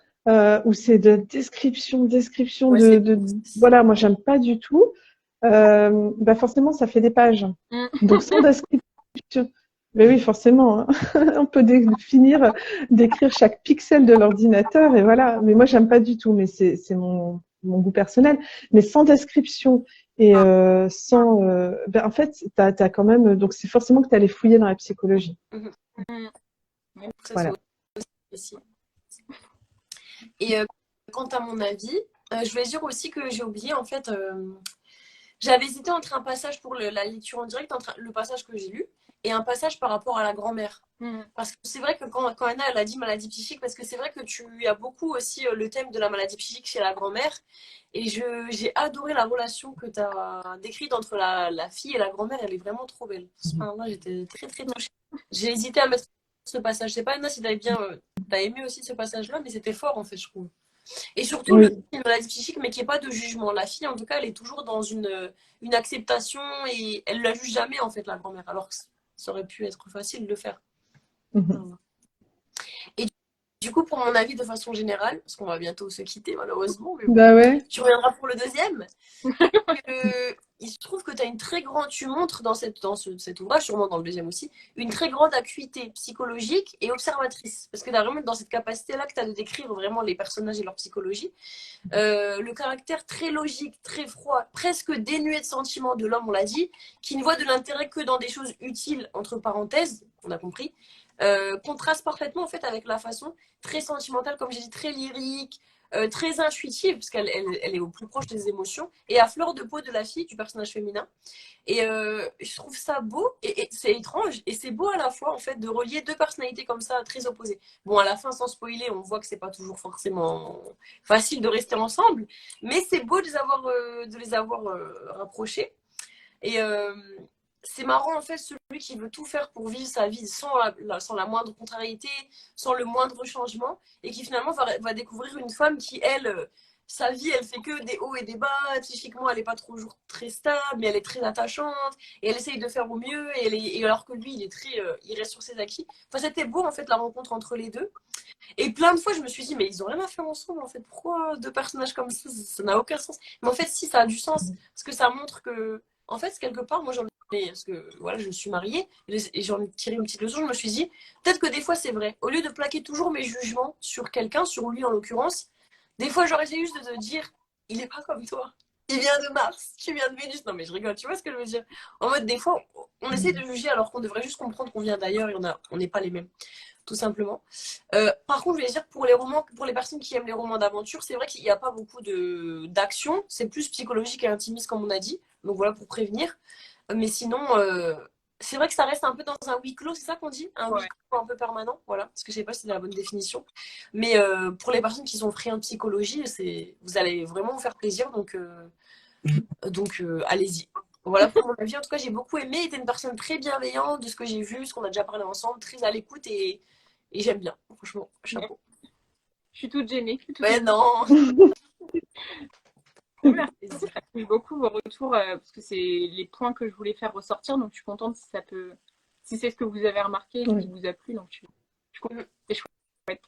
Speaker 1: où c'est de description de voilà, moi j'aime pas du tout. Bah forcément, ça fait des pages. Donc, sans description. Mais oui, forcément, hein. On peut finir d'écrire chaque pixel de l'ordinateur et voilà. Mais moi, j'aime pas du tout, mais c'est mon goût personnel. Mais sans description et sans. Ben, en fait, t'as quand même. Donc, c'est forcément que tu allais fouiller dans la psychologie. Voilà.
Speaker 2: Et quant à mon avis, je vais dire aussi que j'ai oublié, en fait. J'avais hésité entre un passage pour la lecture en direct, entre le passage que j'ai lu, et un passage par rapport à la grand-mère. Parce que c'est vrai que quand Anna elle a dit maladie psychique, parce que c'est vrai que tu as beaucoup aussi le thème de la maladie psychique chez la grand-mère. Et j'ai adoré la relation que tu as décrite entre la fille et la grand-mère. Elle est vraiment trop belle. Enfin, moi, j'étais très, très touchée. J'ai hésité à mettre ce passage. Je sais pas, Anna, si t'as aimé aussi ce passage-là, mais c'était fort, en fait, je trouve. Et surtout, le une maladie psychique, mais qu'il n'y ait pas de jugement. La fille, en tout cas, elle est toujours dans une acceptation et elle ne la juge jamais, en fait, la grand-mère. Alors que ça aurait pu être facile de le faire. Et du coup, pour mon avis, de façon générale, parce qu'on va bientôt se quitter, malheureusement, mais bon,
Speaker 1: bah ouais.
Speaker 2: tu reviendras pour le deuxième. Il se trouve que tu as une très grande, tu montres dans cet ouvrage, sûrement dans le deuxième aussi, une très grande acuité psychologique et observatrice. Parce que tu as vraiment dans cette capacité-là que tu as de décrire vraiment les personnages et leur psychologie. Le caractère très logique, très froid, presque dénué de sentiments de l'homme, on l'a dit, qui ne voit de l'intérêt que dans des choses utiles, entre parenthèses, on a compris, contraste parfaitement en fait avec la façon très sentimentale, comme j'ai dit, très lyrique, très intuitive, parce qu'elle elle est au plus proche des émotions, et à fleur de peau de la fille, du personnage féminin. Et je trouve ça beau, et c'est étrange, et c'est beau à la fois, en fait, de relier deux personnalités comme ça, très opposées. Bon, à la fin, sans spoiler, on voit que c'est pas toujours forcément facile de rester ensemble, mais c'est beau de les avoir rapprochés. Et c'est marrant, en fait, celui qui veut tout faire pour vivre sa vie sans la moindre contrariété, sans le moindre changement, et qui finalement va découvrir une femme qui, elle, sa vie, elle fait que des hauts et des bas. Psychiquement, elle n'est pas toujours très stable, mais elle est très attachante, et elle essaye de faire au mieux, et alors que lui, il reste sur ses acquis. Enfin, c'était beau, en fait, la rencontre entre les deux. Et plein de fois, je me suis dit, mais ils ont rien à faire ensemble, en fait. Pourquoi deux personnages comme ça n'a aucun sens. Mais en fait, si, ça a du sens, parce que ça montre que, en fait, quelque part, moi, parce que voilà, je suis mariée et j'en ai tiré une petite leçon. Je me suis dit, peut-être que des fois c'est vrai. Au lieu de plaquer toujours mes jugements sur quelqu'un, sur lui en l'occurrence, des fois j'aurais essayé juste de te dire, il est pas comme toi. Il vient de Mars, tu viens de Vénus. Non mais je rigole, tu vois ce que je veux dire. En mode, des fois, on essaie de juger alors qu'on devrait juste comprendre qu'on vient d'ailleurs et on n'est pas les mêmes, tout simplement. Par contre, je vais dire, pour les personnes qui aiment les romans d'aventure, c'est vrai qu'il n'y a pas beaucoup d'action. C'est plus psychologique et intimiste, comme on a dit. Donc voilà, pour prévenir. Mais sinon, c'est vrai que ça reste un peu dans un huis clos, c'est ça qu'on dit? Un huis clos un peu permanent, voilà. Parce que je sais pas si c'est la bonne définition. Mais pour les personnes qui sont friandes de psychologie, vous allez vraiment vous faire plaisir. Donc allez-y. Voilà pour mon avis. En tout cas, j'ai beaucoup aimé. Tu es une personne très bienveillante de ce que j'ai vu, ce qu'on a déjà parlé ensemble, très à l'écoute et j'aime bien. Franchement, chapeau.
Speaker 3: Je suis toute gênée.
Speaker 2: Mais non.
Speaker 3: Merci. J'apprécie beaucoup vos retours parce que c'est les points que je voulais faire ressortir. Donc, je suis contente si c'est ce que vous avez remarqué et qui vous a plu. Donc, je suis contente. C'est chouette.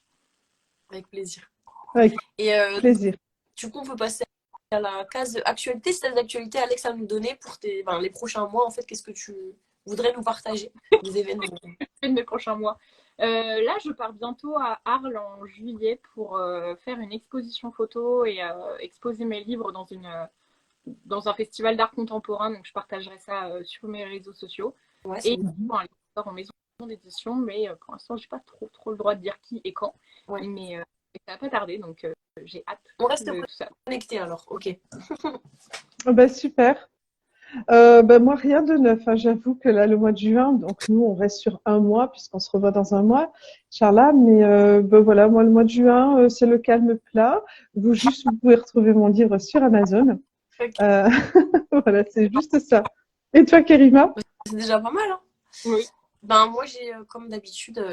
Speaker 2: Avec plaisir.
Speaker 1: Avec
Speaker 2: Et
Speaker 1: plaisir.
Speaker 2: du coup, on peut passer à la case actualité. Si tu as des actualités, Alex, à nous donner pour les prochains mois, en fait, qu'est-ce que tu voudrais nous partager des événements?
Speaker 3: Les prochains mois. Là, je pars bientôt à Arles en juillet pour faire une exposition photo et exposer mes livres dans un festival d'art contemporain. Donc, je partagerai ça sur mes réseaux sociaux.
Speaker 2: Ouais,
Speaker 3: et un livre en maison d'édition, mais pour l'instant, je n'ai pas trop le droit de dire qui et quand.
Speaker 2: Ouais.
Speaker 3: Mais ça va pas tarder, donc j'ai hâte.
Speaker 2: On reste
Speaker 3: de tout ça.
Speaker 2: connecté alors, ok.
Speaker 1: Super. Moi, rien de neuf, hein. J'avoue que là, le mois de juin, donc nous, on reste sur un mois, puisqu'on se revoit dans un mois, Inch'Allah. Mais voilà, moi, le mois de juin, c'est le calme plat. Vous pouvez retrouver mon livre sur Amazon.
Speaker 2: Okay.
Speaker 1: Voilà, c'est juste ça. Et toi, Kerima?
Speaker 2: C'est déjà pas mal, hein?
Speaker 3: Oui.
Speaker 2: Moi, j'ai, comme d'habitude,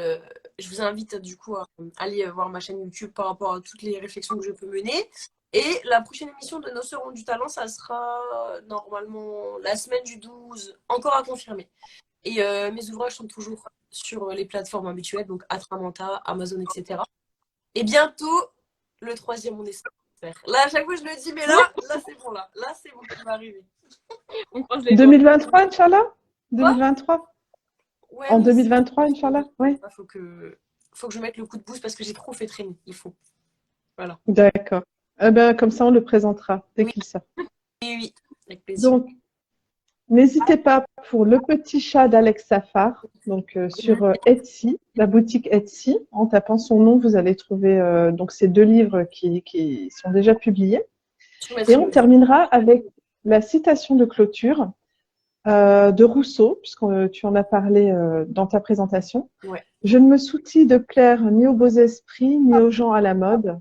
Speaker 2: je vous invite du coup à aller voir ma chaîne YouTube par rapport à toutes les réflexions que je peux mener. Et la prochaine émission de Nos Sœurs ont du talent, ça sera normalement la semaine du 12, encore à confirmer. Et mes ouvrages sont toujours sur les plateformes habituelles, donc Atramanta, Amazon, etc. Et bientôt, le 3e, on espère. Là, à chaque fois, je le dis, mais là c'est bon, là c'est bon, ça va arriver.
Speaker 1: 2023, Inch'Allah? 2023?
Speaker 2: Ouais,
Speaker 1: en 2023, Inch'Allah? Oui.
Speaker 2: Faut que je mette le coup de boost parce que j'ai trop fait traîner. Il faut. Voilà.
Speaker 1: D'accord. Comme ça, on le présentera dès qu'il sort.
Speaker 2: Oui, avec plaisir.
Speaker 1: Donc, n'hésitez pas pour le petit chat d'Alex Safar, donc sur Etsy, la boutique Etsy. En tapant son nom, vous allez trouver donc ces 2 livres qui sont déjà publiés. Et on terminera avec la citation de clôture de Rousseau, puisque tu en as parlé dans ta présentation.
Speaker 2: Ouais.
Speaker 1: Je ne me soucie de plaire ni aux beaux esprits, ni aux gens à la mode.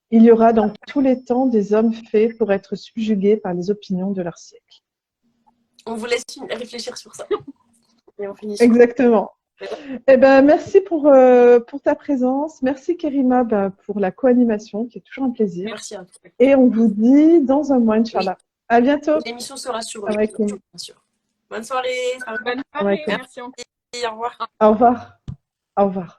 Speaker 1: Il y aura dans tous les temps des hommes faits pour être subjugués par les opinions de leur siècle.
Speaker 2: On vous laisse réfléchir sur ça. Et on finit.
Speaker 1: Exactement. Merci pour ta présence. Merci Kerima pour la co-animation, qui est toujours un plaisir.
Speaker 2: Merci à toi.
Speaker 1: Et on vous dit dans un mois, Inch'Allah. Oui. À bientôt.
Speaker 2: L'émission sera sur YouTube, bien sûr. Bonne soirée.
Speaker 3: Bonne soirée. Merci encore.
Speaker 2: Au revoir.
Speaker 1: Au revoir. Au revoir.